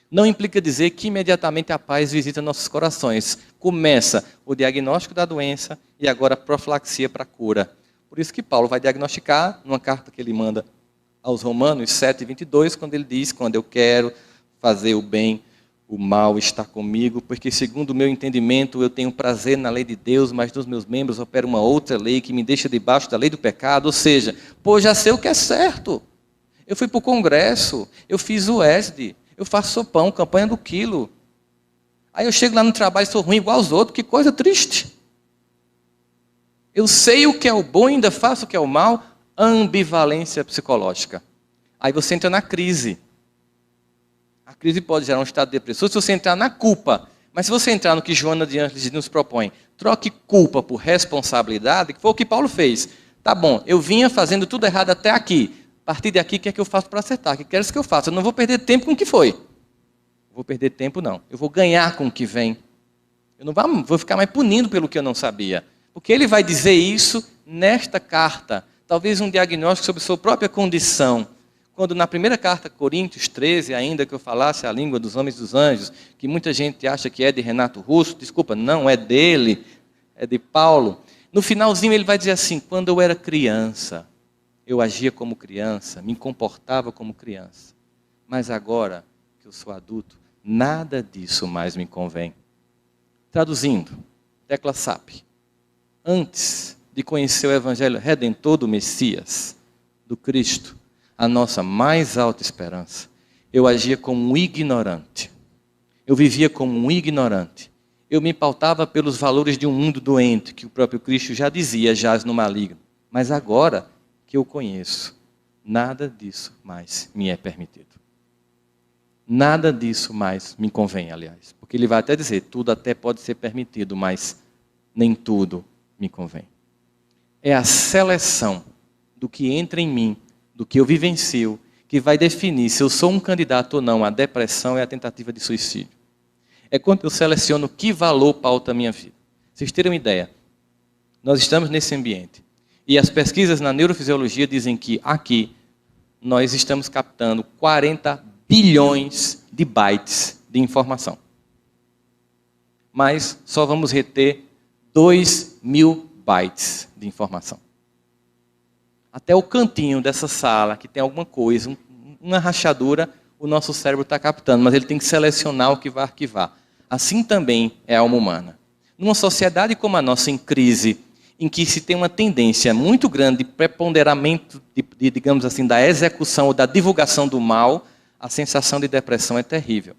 Não implica dizer que imediatamente a paz visita nossos corações. Começa o diagnóstico da doença e agora a profilaxia para a cura. Por isso que Paulo vai diagnosticar, numa carta que ele manda aos Romanos 7:22, quando ele diz: quando eu quero fazer o bem, o mal está comigo, porque segundo o meu entendimento eu tenho prazer na lei de Deus, mas nos meus membros opera uma outra lei que me deixa debaixo da lei do pecado. Ou seja, pô, já sei o que é certo. Eu fui para o congresso, eu fiz o ESD, eu faço sopão, campanha do quilo. Aí eu chego lá no trabalho e sou ruim igual aos outros, que coisa triste. Eu sei o que é o bom e ainda faço o que é o mal, ambivalência psicológica. Aí você entra na crise. A crise pode gerar um estado depressivo se você entrar na culpa. Mas se você entrar no que Joana de Ângeles nos propõe, troque culpa por responsabilidade, que foi o que Paulo fez. Tá bom, eu vinha fazendo tudo errado até aqui. A partir daqui, o que é que eu faço para acertar? O que queres que eu faça? Eu não vou perder tempo com o que foi. Vou perder tempo, não. Eu vou ganhar com o que vem. Eu não vou ficar mais punindo pelo que eu não sabia. Porque ele vai dizer isso nesta carta. Talvez um diagnóstico sobre sua própria condição. Quando na primeira carta, Coríntios 13, ainda que eu falasse a língua dos homens e dos anjos, que muita gente acha que é de Renato Russo, desculpa, não é dele, é de Paulo. No finalzinho ele vai dizer assim: quando eu era criança, eu agia como criança, me comportava como criança. Mas agora que eu sou adulto, nada disso mais me convém. Traduzindo, tecla SAP. Antes de conhecer o Evangelho Redentor do Messias, do Cristo, a nossa mais alta esperança, eu agia como um ignorante. Eu vivia como um ignorante. Eu me pautava pelos valores de um mundo doente, que o próprio Cristo já dizia, jaz no maligno. Mas agora que eu conheço, nada disso mais me é permitido. Nada disso mais me convém, aliás. Porque ele vai até dizer: tudo até pode ser permitido, mas nem tudo me convém. É a seleção do que entra em mim, do que eu vivencio, que vai definir se eu sou um candidato ou não à depressão e à tentativa de suicídio. É quando eu seleciono que valor pauta a minha vida. Vocês terem uma ideia, nós estamos nesse ambiente. E as pesquisas na neurofisiologia dizem que aqui nós estamos captando 40 bilhões de bytes de informação. Mas só vamos reter 2.000 bytes de informação. Até o cantinho dessa sala, que tem alguma coisa, uma rachadura, o nosso cérebro está captando, mas ele tem que selecionar o que vai arquivar. Assim também é a alma humana. Numa sociedade como a nossa, em crise, em que se tem uma tendência muito grande de preponderamento, digamos assim, da execução ou da divulgação do mal, a sensação de depressão é terrível.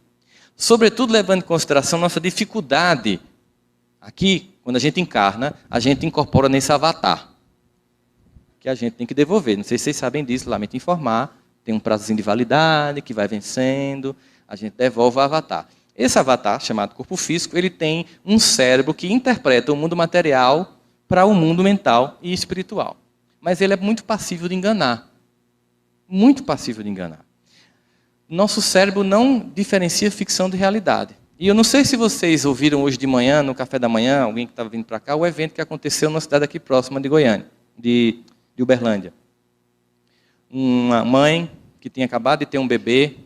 Sobretudo levando em consideração nossa dificuldade. Aqui, quando a gente encarna, a gente incorpora nesse avatar, que a gente tem que devolver. Não sei se vocês sabem disso, lamento informar, tem um prazozinho de validade, que vai vencendo, a gente devolve o avatar. Esse avatar, chamado corpo físico, ele tem um cérebro que interpreta o mundo material para o mundo mental e espiritual. Mas ele é muito passível de enganar. Muito passível de enganar. Nosso cérebro não diferencia ficção de realidade. E eu não sei se vocês ouviram hoje de manhã, no café da manhã, alguém que estava vindo para cá, o evento que aconteceu numa cidade aqui próxima de Goiânia, de Uberlândia. Uma mãe que tinha acabado de ter um bebê,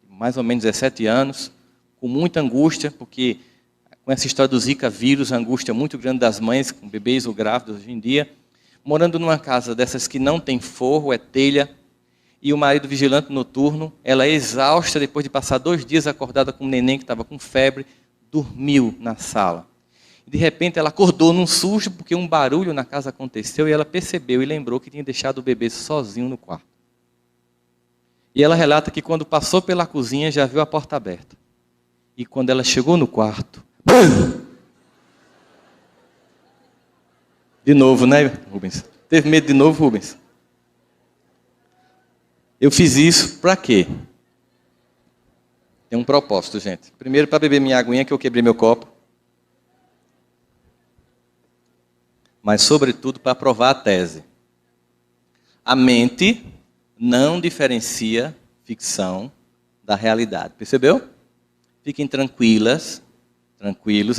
mais ou menos 17 anos, com muita angústia, porque com essa história do Zika vírus, a angústia muito grande das mães, com bebês ou grávidos hoje em dia, morando numa casa dessas que não tem forro, é telha, e o marido vigilante noturno, ela exausta, depois de passar 2 dias acordada com um neném que estava com febre, dormiu na sala. De repente ela acordou num susto, porque um barulho na casa aconteceu, e ela percebeu e lembrou que tinha deixado o bebê sozinho no quarto. E ela relata que quando passou pela cozinha, já viu a porta aberta. E quando ela chegou no quarto... De novo, né, Rubens? Teve medo de novo, Rubens? Eu fiz isso para quê? Tem um propósito, gente. Primeiro, para beber minha aguinha, que eu quebrei meu copo. Mas, sobretudo, para provar a tese. A mente não diferencia ficção da realidade. Percebeu? Fiquem tranquilos,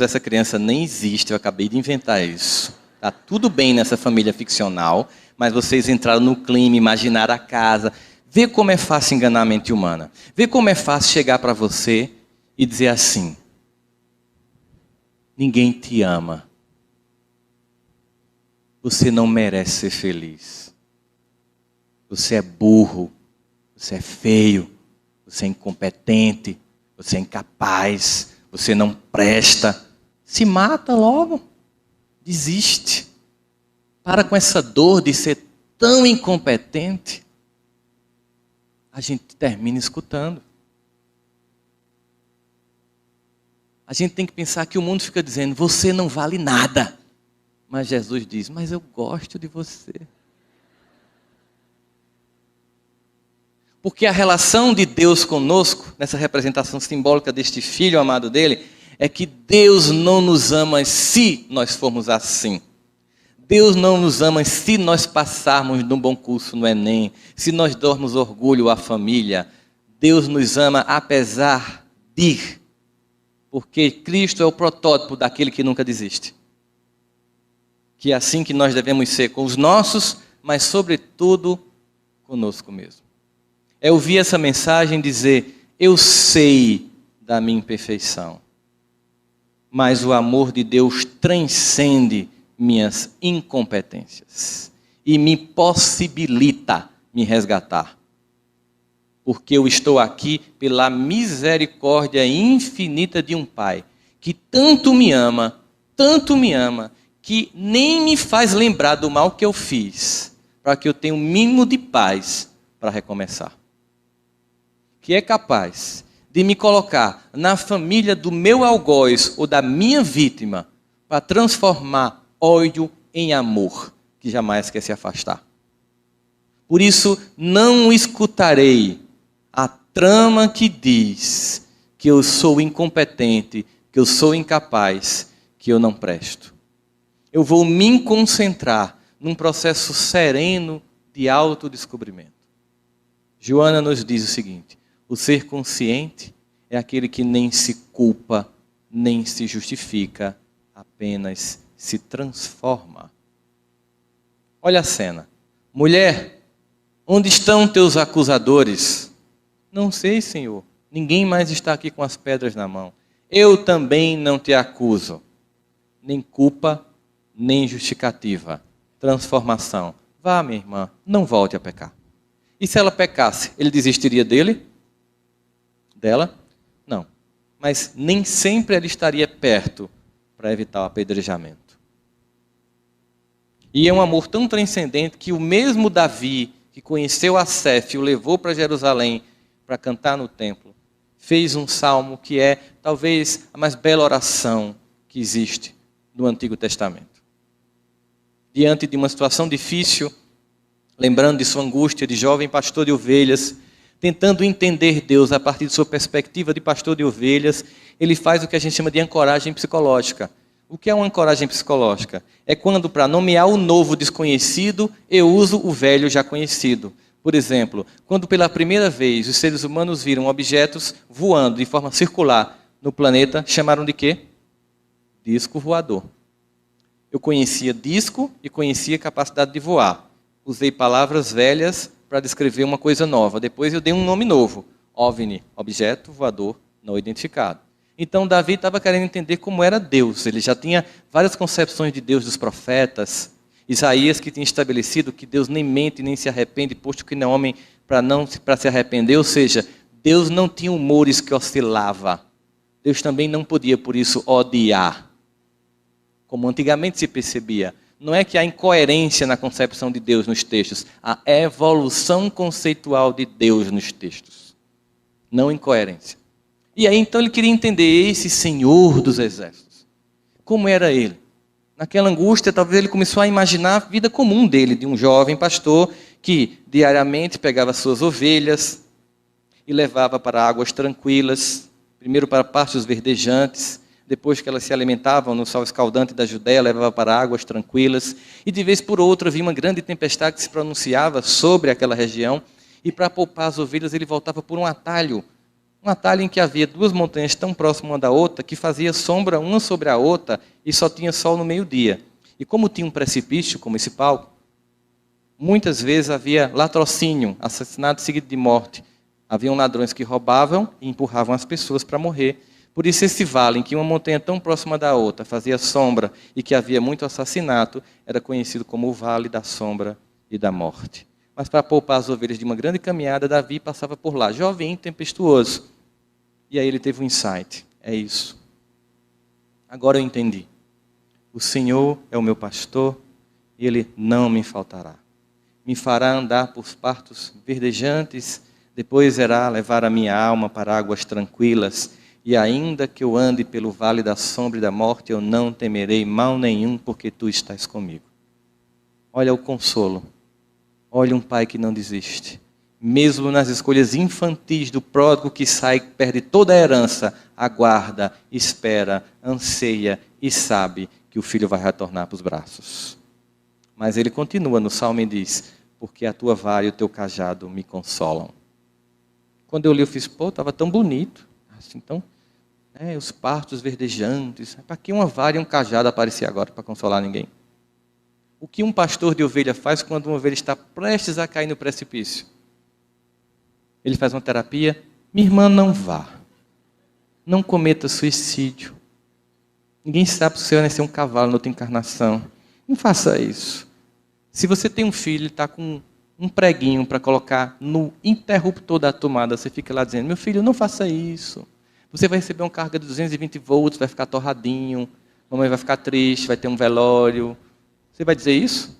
essa criança nem existe, eu acabei de inventar isso. Está tudo bem nessa família ficcional, mas vocês entraram no clima, imaginaram a casa. Vê como é fácil enganar a mente humana. Vê como é fácil chegar para você e dizer assim: ninguém te ama. Você não merece ser feliz. Você é burro, você é feio, você é incompetente, você é incapaz, você não presta. Se mata logo. Desiste. Para com essa dor de ser tão incompetente. A gente termina escutando. A gente tem que pensar que o mundo fica dizendo: você não vale nada. Mas Jesus diz: mas eu gosto de você. Porque a relação de Deus conosco, nessa representação simbólica deste filho amado dele, é que Deus não nos ama se nós formos assim. Deus não nos ama se nós passarmos num bom curso no Enem, se nós darmos orgulho à família. Deus nos ama apesar de, porque Cristo é o protótipo daquele que nunca desiste. Que é assim que nós devemos ser com os nossos, mas sobretudo conosco mesmo. É ouvir essa mensagem e dizer: eu sei da minha imperfeição, mas o amor de Deus transcende minhas incompetências e me possibilita me resgatar. Porque eu estou aqui pela misericórdia infinita de um Pai que tanto me ama, que nem me faz lembrar do mal que eu fiz, para que eu tenha o mínimo de paz para recomeçar. Que é capaz de me colocar na família do meu algoz ou da minha vítima para transformar ódio em amor, que jamais quer se afastar. Por isso, não escutarei a trama que diz que eu sou incompetente, que eu sou incapaz, que eu não presto. Eu vou me concentrar num processo sereno de autodescobrimento. Joana nos diz o seguinte: o ser consciente é aquele que nem se culpa, nem se justifica, apenas se transforma. Olha a cena. Mulher, onde estão teus acusadores? Não sei, Senhor. Ninguém mais está aqui com as pedras na mão. Eu também não te acuso. Nem culpa, nem justificativa. Transformação. Vá, minha irmã, não volte a pecar. E se ela pecasse, ele desistiria dele? Dela? Não. Mas nem sempre ela estaria perto para evitar o apedrejamento. E é um amor tão transcendente que o mesmo Davi, que conheceu Asaf e o levou para Jerusalém para cantar no templo, fez um salmo que é talvez a mais bela oração que existe no Antigo Testamento. Diante de uma situação difícil, lembrando de sua angústia de jovem pastor de ovelhas, tentando entender Deus a partir de sua perspectiva de pastor de ovelhas, ele faz o que a gente chama de ancoragem psicológica. O que é uma ancoragem psicológica? É quando, para nomear o novo desconhecido, eu uso o velho já conhecido. Por exemplo, quando pela primeira vez os seres humanos viram objetos voando de forma circular no planeta, chamaram de quê? Disco voador. Eu conhecia disco e conhecia capacidade de voar. Usei palavras velhas para descrever uma coisa nova. Depois eu dei um nome novo. OVNI, objeto voador não identificado. Então Davi estava querendo entender como era Deus. Ele já tinha várias concepções de Deus dos profetas. Isaías que tinha estabelecido que Deus nem mente nem se arrepende, posto que não é homem para se arrepender. Ou seja, Deus não tinha humores que oscilava. Deus também não podia, por isso, odiar. Como antigamente se percebia. Não é que há incoerência na concepção de Deus nos textos. Há evolução conceitual de Deus nos textos. Não incoerência. E aí então ele queria entender esse Senhor dos Exércitos. Como era ele? Naquela angústia, talvez ele começou a imaginar a vida comum dele, de um jovem pastor que diariamente pegava suas ovelhas e levava para águas tranquilas, primeiro para pastos verdejantes, depois que elas se alimentavam no sol escaldante da Judéia, levava para águas tranquilas, e de vez por outra vinha uma grande tempestade que se pronunciava sobre aquela região, e para poupar as ovelhas ele voltava por um atalho em que havia duas montanhas tão próximas uma da outra, que fazia sombra uma sobre a outra, e só tinha sol no meio-dia. E como tinha um precipício, como esse palco, muitas vezes havia latrocínio, assassinato seguido de morte. Haviam ladrões que roubavam e empurravam as pessoas para morrer. Por isso esse vale, em que uma montanha tão próxima da outra fazia sombra e que havia muito assassinato, era conhecido como o Vale da Sombra e da Morte. Mas para poupar as ovelhas de uma grande caminhada, Davi passava por lá, jovem e tempestuoso. E aí ele teve um insight, é isso. Agora eu entendi. O Senhor é o meu pastor e Ele não me faltará. Me fará andar por pastos verdejantes, depois irá levar a minha alma para águas tranquilas. E ainda que eu ande pelo vale da sombra e da morte, eu não temerei mal nenhum, porque Tu estás comigo. Olha o consolo. Olha um pai que não desiste. Mesmo nas escolhas infantis do pródigo que sai, perde toda a herança, aguarda, espera, anseia e sabe que o filho vai retornar para os braços. Mas ele continua no salmo e diz, porque a tua vara e o teu cajado me consolam. Quando eu li, eu fiz, estava tão bonito. Assim, então, os pastos verdejantes. Para que uma vara e um cajado aparecer agora para consolar ninguém? O que um pastor de ovelha faz quando uma ovelha está prestes a cair no precipício? Ele faz uma terapia. Minha irmã, não vá. Não cometa suicídio. Ninguém sabe se você vai nascer um cavalo na outra encarnação. Não faça isso. Se você tem um filho, ele está com um preguinho para colocar no interruptor da tomada, você fica lá dizendo, meu filho, não faça isso. Você vai receber uma carga de 220 volts, vai ficar torradinho, mamãe vai ficar triste, vai ter um velório. Você vai dizer isso?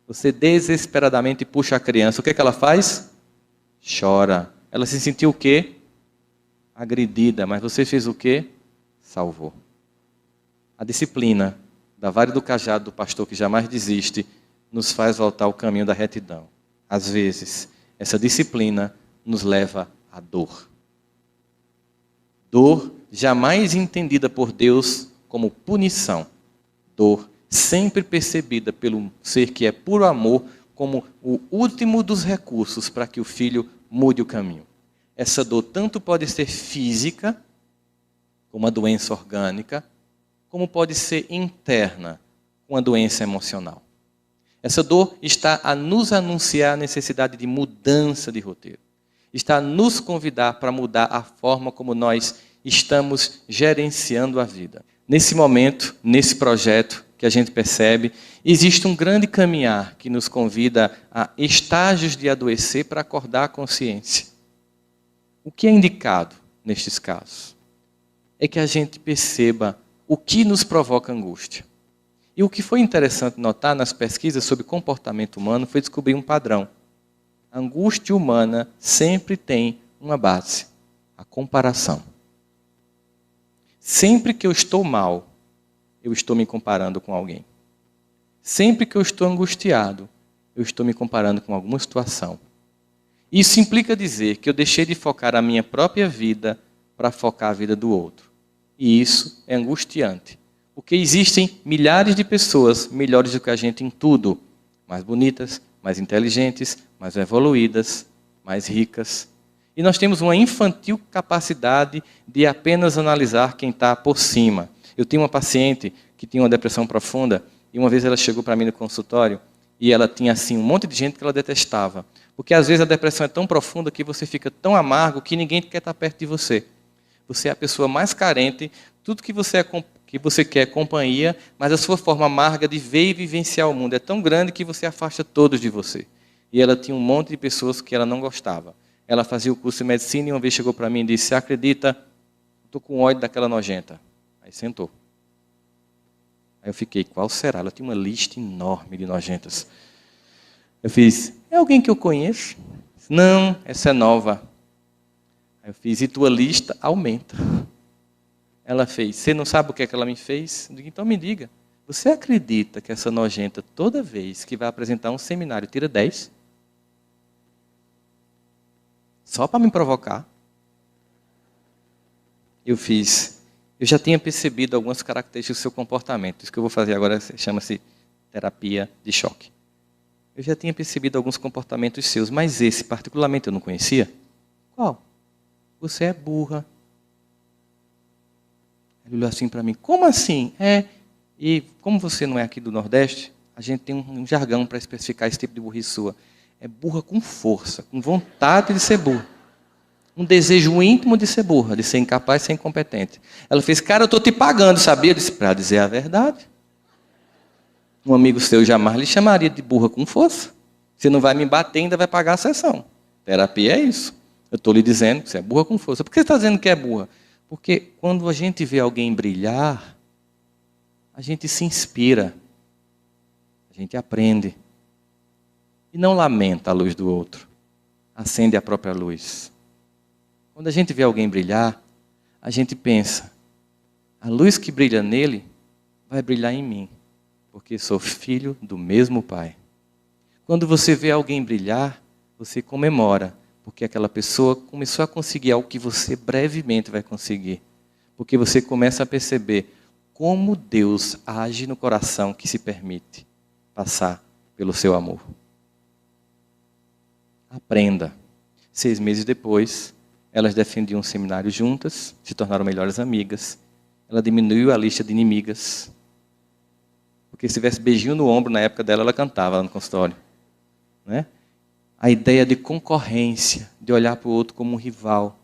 Você desesperadamente puxa a criança. O que é que ela faz? Chora. Ela se sentiu o quê? Agredida. Mas você fez o quê? Salvou. A disciplina da vara e do cajado do pastor que jamais desiste nos faz voltar ao caminho da retidão. Às vezes, essa disciplina nos leva à dor. Dor jamais entendida por Deus como punição. Dor sempre percebida pelo ser que é puro amor como o último dos recursos para que o filho mude o caminho. Essa dor tanto pode ser física, como uma doença orgânica, como pode ser interna, uma doença emocional. Essa dor está a nos anunciar a necessidade de mudança de roteiro. Está a nos convidar para mudar a forma como nós estamos gerenciando a vida. Nesse momento, nesse projeto que a gente percebe, existe um grande caminhar que nos convida a estágios de adoecer para acordar a consciência. O que é indicado nestes casos? É que a gente perceba o que nos provoca angústia. E o que foi interessante notar nas pesquisas sobre comportamento humano foi descobrir um padrão. A angústia humana sempre tem uma base, a comparação. Sempre que eu estou mal, eu estou me comparando com alguém. Sempre que eu estou angustiado, eu estou me comparando com alguma situação. Isso implica dizer que eu deixei de focar a minha própria vida para focar a vida do outro. E isso é angustiante, porque existem milhares de pessoas melhores do que a gente em tudo, mais bonitas, mais inteligentes, mais evoluídas, mais ricas. E nós temos uma infantil capacidade de apenas analisar quem está por cima. Eu tinha uma paciente que tinha uma depressão profunda, e uma vez ela chegou para mim no consultório, e ela tinha assim um monte de gente que ela detestava. Porque às vezes a depressão é tão profunda que você fica tão amargo que ninguém quer estar perto de você. Você é a pessoa mais carente, tudo que você quer é companhia, mas a sua forma amarga de ver e vivenciar o mundo é tão grande que você afasta todos de você. E ela tinha um monte de pessoas que ela não gostava. Ela fazia o curso de medicina e uma vez chegou para mim e disse: acredita, estou com ódio daquela nojenta. Aí sentou. Aí eu fiquei, qual será? Ela tinha uma lista enorme de nojentas. Eu fiz, é alguém que eu conheço? Não, essa é nova. Aí eu fiz, e tua lista aumenta. Ela fez, você não sabe o que é que ela me fez? Eu digo, então me diga, você acredita que essa nojenta, toda vez que vai apresentar um seminário, tira 10? Só para me provocar? Eu já tinha percebido algumas características do seu comportamento. Isso que eu vou fazer agora chama-se terapia de choque. Eu já tinha percebido alguns comportamentos seus, mas esse particularmente eu não conhecia. Qual? Você é burra. Ele olhou assim para mim, como assim? E como você não é aqui do Nordeste, a gente tem um jargão para especificar esse tipo de burrice sua. É burra com força, com vontade de ser burra. Um desejo íntimo de ser burra, de ser incapaz, de ser incompetente. Ela fez, cara, eu estou te pagando, sabia? Eu disse, para dizer a verdade. Um amigo seu jamais lhe chamaria de burra com força. Você não vai me bater, ainda vai pagar a sessão. Terapia é isso. Eu estou lhe dizendo que você é burra com força. Por que você está dizendo que é burra? Porque quando a gente vê alguém brilhar, a gente se inspira. A gente aprende. E não lamenta a luz do outro. Acende a própria luz. Quando a gente vê alguém brilhar, a gente pensa, a luz que brilha nele vai brilhar em mim, porque sou filho do mesmo Pai. Quando você vê alguém brilhar, você comemora, porque aquela pessoa começou a conseguir algo que você brevemente vai conseguir. Porque você começa a perceber como Deus age no coração que se permite passar pelo seu amor. Aprenda. 6 meses depois, elas defendiam um seminário juntas, se tornaram melhores amigas. Ela diminuiu a lista de inimigas. Porque se tivesse beijinho no ombro na época dela, ela cantava lá no consultório. Né? A ideia de concorrência, de olhar para o outro como um rival,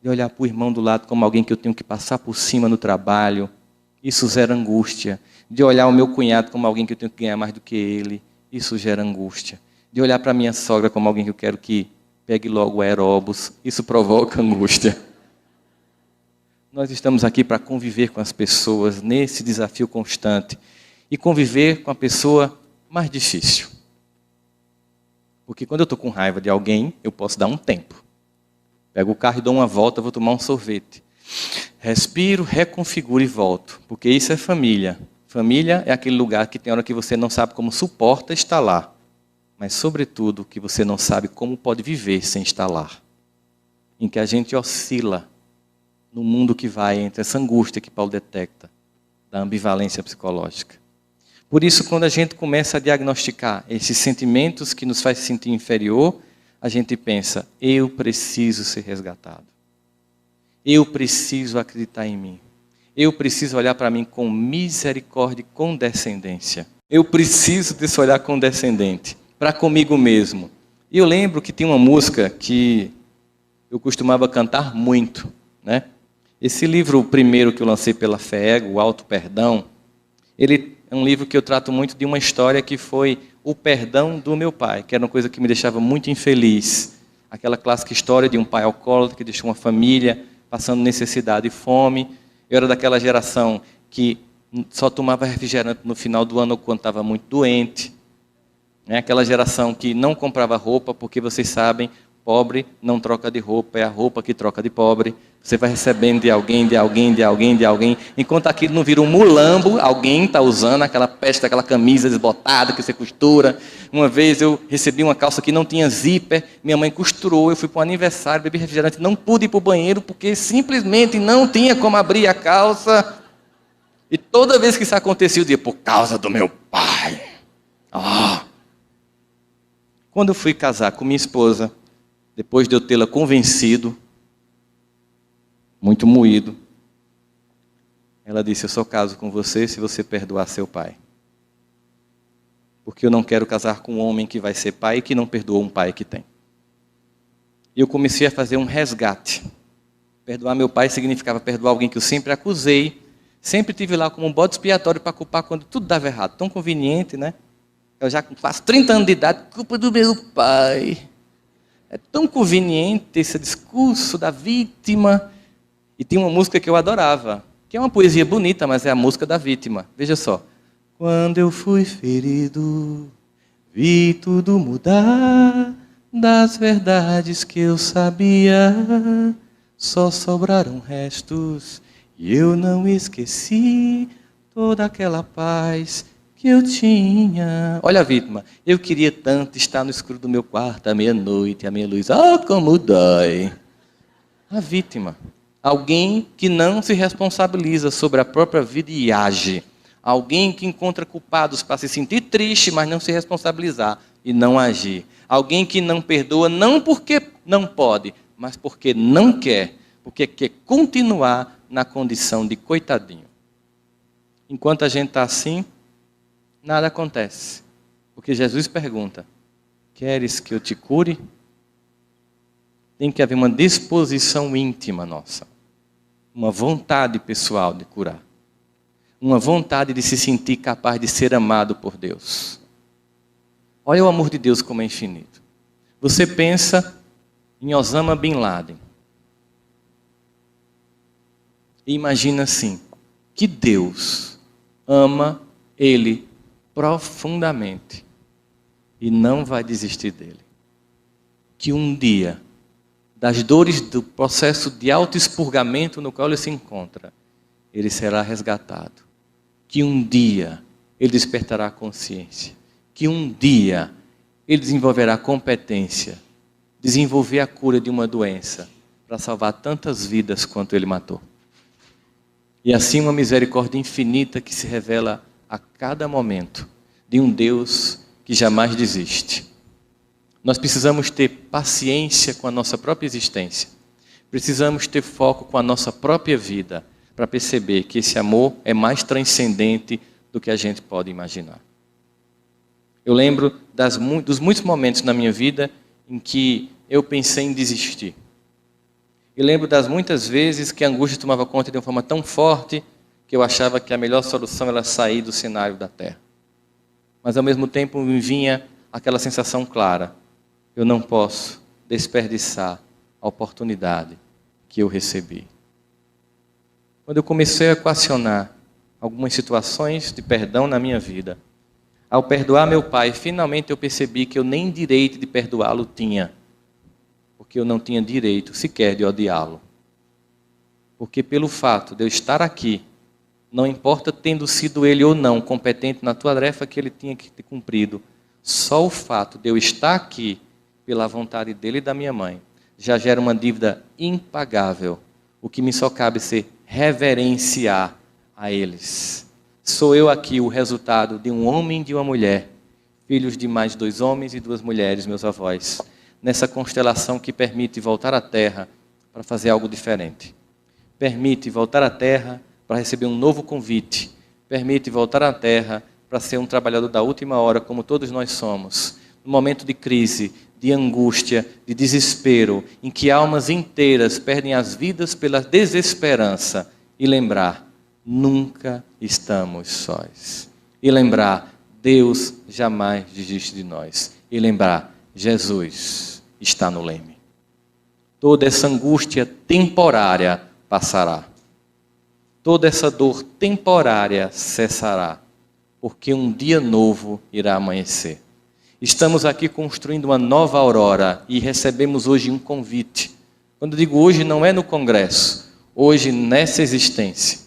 de olhar para o irmão do lado como alguém que eu tenho que passar por cima no trabalho, isso gera angústia. De olhar o meu cunhado como alguém que eu tenho que ganhar mais do que ele, isso gera angústia. De olhar para a minha sogra como alguém que eu quero que pegue logo o aeróbus, isso provoca angústia. Nós estamos aqui para conviver com as pessoas nesse desafio constante e conviver com a pessoa mais difícil. Porque quando eu estou com raiva de alguém, eu posso dar um tempo. Pego o carro e dou uma volta, vou tomar um sorvete. Respiro, reconfiguro e volto. Porque isso é família. Família é aquele lugar que tem hora que você não sabe como suporta estar lá. Mas, sobretudo, que você não sabe como pode viver sem estar lá. Em que a gente oscila no mundo que vai entre essa angústia que Paulo detecta, da ambivalência psicológica. Por isso, quando a gente começa a diagnosticar esses sentimentos que nos faz sentir inferior, a gente pensa, eu preciso ser resgatado. Eu preciso acreditar em mim. Eu preciso olhar para mim com misericórdia e condescendência. Eu preciso desse olhar condescendente para comigo mesmo. E eu lembro que tinha uma música que eu costumava cantar muito, né? Esse livro, o primeiro que eu lancei pela FEEGO, o Auto Perdão, ele é um livro que eu trato muito de uma história que foi o perdão do meu pai, que era uma coisa que me deixava muito infeliz. Aquela clássica história de um pai alcoólatra que deixou uma família passando necessidade e fome. Eu era daquela geração que só tomava refrigerante no final do ano quando estava muito doente. Aquela geração que não comprava roupa, porque vocês sabem, Pobre não troca de roupa, é a roupa que troca de pobre. Você vai recebendo de alguém, de alguém, de alguém, de alguém. Enquanto aquilo não vira um mulambo, alguém está usando aquela peste, aquela camisa desbotada que você costura. Uma vez eu recebi uma calça que não tinha zíper, minha mãe costurou, eu fui para um aniversário, bebi refrigerante, não pude ir para o banheiro porque simplesmente não tinha como abrir a calça. E toda vez que isso acontecia, eu dizia, por causa do meu pai. Quando eu fui casar com minha esposa, depois de eu tê-la convencido, muito moído, ela disse, eu só caso com você se você perdoar seu pai. Porque eu não quero casar com um homem que vai ser pai e que não perdoou um pai que tem. E eu comecei a fazer um resgate. Perdoar meu pai significava perdoar alguém que eu sempre acusei, sempre tive lá como um bode expiatório para culpar quando tudo dava errado. Tão conveniente, né? Eu já faço 30 anos de idade, culpa do meu pai. É tão conveniente esse discurso da vítima. E tinha uma música que eu adorava, que é uma poesia bonita, mas é a música da vítima. Veja só. Quando eu fui ferido, vi tudo mudar, das verdades que eu sabia, só sobraram restos, e eu não esqueci toda aquela paz que eu tinha. Olha a vítima, eu queria tanto estar no escuro do meu quarto à meia-noite, a minha luz, como dói. A vítima, alguém que não se responsabiliza sobre a própria vida e age. Alguém que encontra culpados para se sentir triste, mas não se responsabilizar e não agir. Alguém que não perdoa, não porque não pode, mas porque não quer, porque quer continuar na condição de coitadinho. Enquanto a gente está assim, nada acontece. Porque Jesus pergunta, queres que eu te cure? Tem que haver uma disposição íntima nossa. Uma vontade pessoal de curar. Uma vontade de se sentir capaz de ser amado por Deus. Olha o amor de Deus como é infinito. Você pensa em Osama Bin Laden. E imagina assim, que Deus ama ele profundamente e não vai desistir dele. Que um dia, das dores do processo de autoexpurgamento no qual ele se encontra, ele será resgatado. Que um dia ele despertará a consciência. Que um dia ele desenvolverá a competência, desenvolver a cura de uma doença para salvar tantas vidas quanto ele matou. E assim uma misericórdia infinita que se revela a cada momento de um Deus que jamais desiste. Nós precisamos ter paciência com a nossa própria existência. Precisamos ter foco com a nossa própria vida para perceber que esse amor é mais transcendente do que a gente pode imaginar. Eu lembro dos muitos momentos na minha vida em que eu pensei em desistir. Eu lembro das muitas vezes que a angústia tomava conta de uma forma tão forte que eu achava que a melhor solução era sair do cenário da terra. Mas ao mesmo tempo me vinha aquela sensação clara. Eu não posso desperdiçar a oportunidade que eu recebi. Quando eu comecei a equacionar algumas situações de perdão na minha vida, ao perdoar meu pai, finalmente eu percebi que eu nem direito de perdoá-lo tinha. Porque eu não tinha direito sequer de odiá-lo. Porque pelo fato de eu estar aqui, não importa tendo sido ele ou não competente na tarefa que ele tinha que ter cumprido, só o fato de eu estar aqui, pela vontade dele e da minha mãe, já gera uma dívida impagável. O que me só cabe ser reverenciar a eles. Sou eu aqui o resultado de um homem e de uma mulher, filhos de mais 2 homens e 2 mulheres, meus avós, nessa constelação que permite voltar à Terra para fazer algo diferente. Permite voltar à Terra para receber um novo convite. Permite voltar à Terra para ser um trabalhador da última hora, como todos nós somos. No momento de crise, de angústia, de desespero, em que almas inteiras perdem as vidas pela desesperança. E lembrar, nunca estamos sós. E lembrar, Deus jamais desiste de nós. E lembrar, Jesus está no leme. Toda essa angústia temporária passará. Toda essa dor temporária cessará. Porque um dia novo irá amanhecer. Estamos aqui construindo uma nova aurora e recebemos hoje um convite. Quando eu digo hoje, não é no congresso, hoje nessa existência.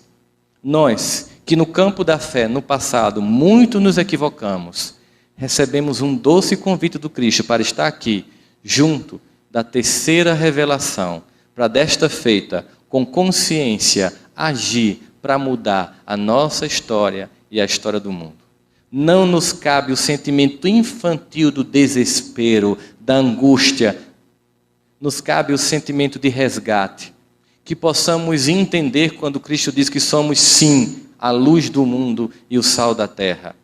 Nós, que no campo da fé, no passado, muito nos equivocamos, recebemos um doce convite do Cristo para estar aqui, junto da terceira revelação, para desta feita, com consciência, agir para mudar a nossa história e a história do mundo. Não nos cabe o sentimento infantil do desespero, da angústia. Nos cabe o sentimento de resgate. Que possamos entender quando Cristo diz que somos, sim, a luz do mundo e o sal da terra.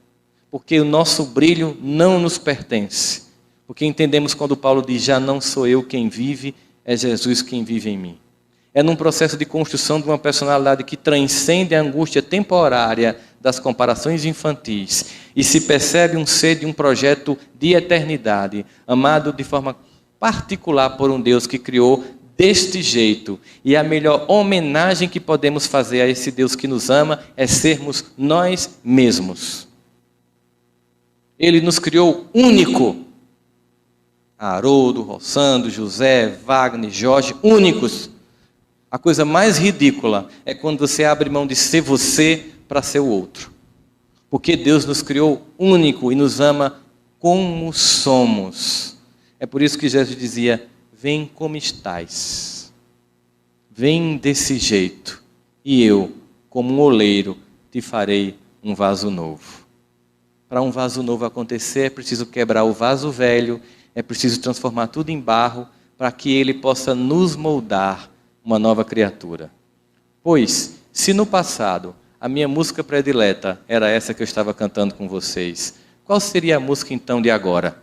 Porque o nosso brilho não nos pertence. Porque entendemos quando Paulo diz, já não sou eu quem vive, é Jesus quem vive em mim. É num processo de construção de uma personalidade que transcende a angústia temporária das comparações infantis e se percebe um ser de um projeto de eternidade, amado de forma particular por um Deus que criou deste jeito. E a melhor homenagem que podemos fazer a esse Deus que nos ama é sermos nós mesmos. Ele nos criou único. Haroldo, Rossandro, José, Wagner, Jorge, únicos. A coisa mais ridícula é quando você abre mão de ser você para ser o outro. Porque Deus nos criou único e nos ama como somos. É por isso que Jesus dizia, vem como estás. Vem desse jeito. E eu, como um oleiro, te farei um vaso novo. Para um vaso novo acontecer, é preciso quebrar o vaso velho, é preciso transformar tudo em barro, para que ele possa nos moldar uma nova criatura. Pois, se no passado a minha música predileta era essa que eu estava cantando com vocês, qual seria a música então de agora?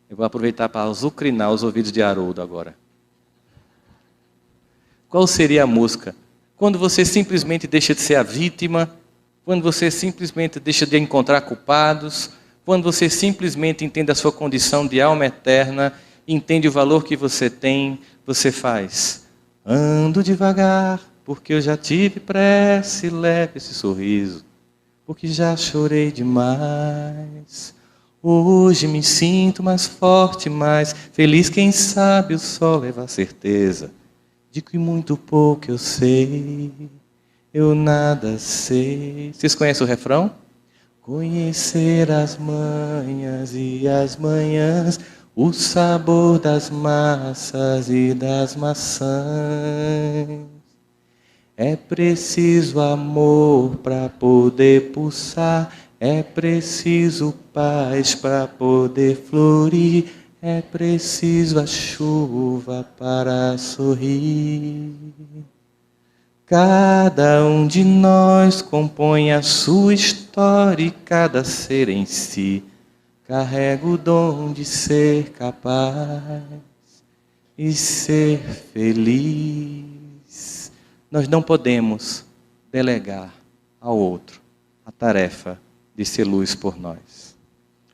Eu vou aproveitar para azucrinar os ouvidos de Haroldo agora. Qual seria a música? Quando você simplesmente deixa de ser a vítima, quando você simplesmente deixa de encontrar culpados, quando você simplesmente entende a sua condição de alma eterna, entende o valor que você tem, você faz. Ando devagar, porque eu já tive pressa e leve esse sorriso, porque já chorei demais. Hoje me sinto mais forte, mais feliz, quem sabe o sol leva a certeza de que muito pouco eu sei, eu nada sei. Vocês conhecem o refrão? Conhecer as manhas e as manhãs, o sabor das massas e das maçãs. É preciso amor para poder pulsar, é preciso paz para poder florir, é preciso a chuva para sorrir. Cada um de nós compõe a sua história e cada ser em si carrega o dom de ser capaz e ser feliz. Nós não podemos delegar ao outro a tarefa de ser luz por nós.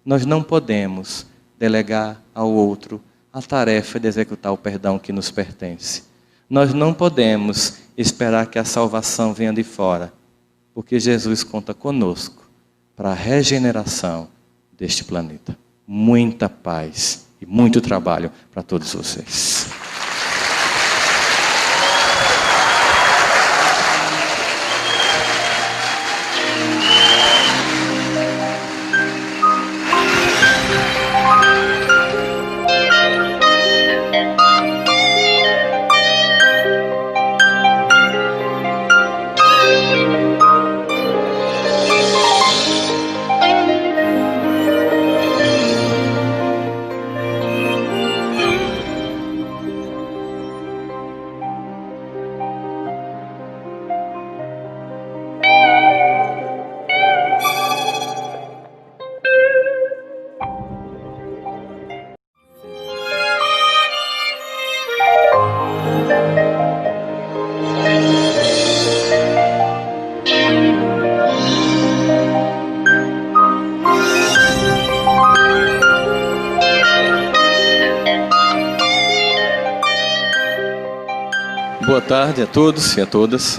Nós não podemos delegar ao outro a tarefa de executar o perdão que nos pertence. Nós não podemos esperar que a salvação venha de fora, porque Jesus conta conosco para a regeneração deste planeta. Muita paz e muito trabalho para todos vocês. Boa tarde a todos e a todas.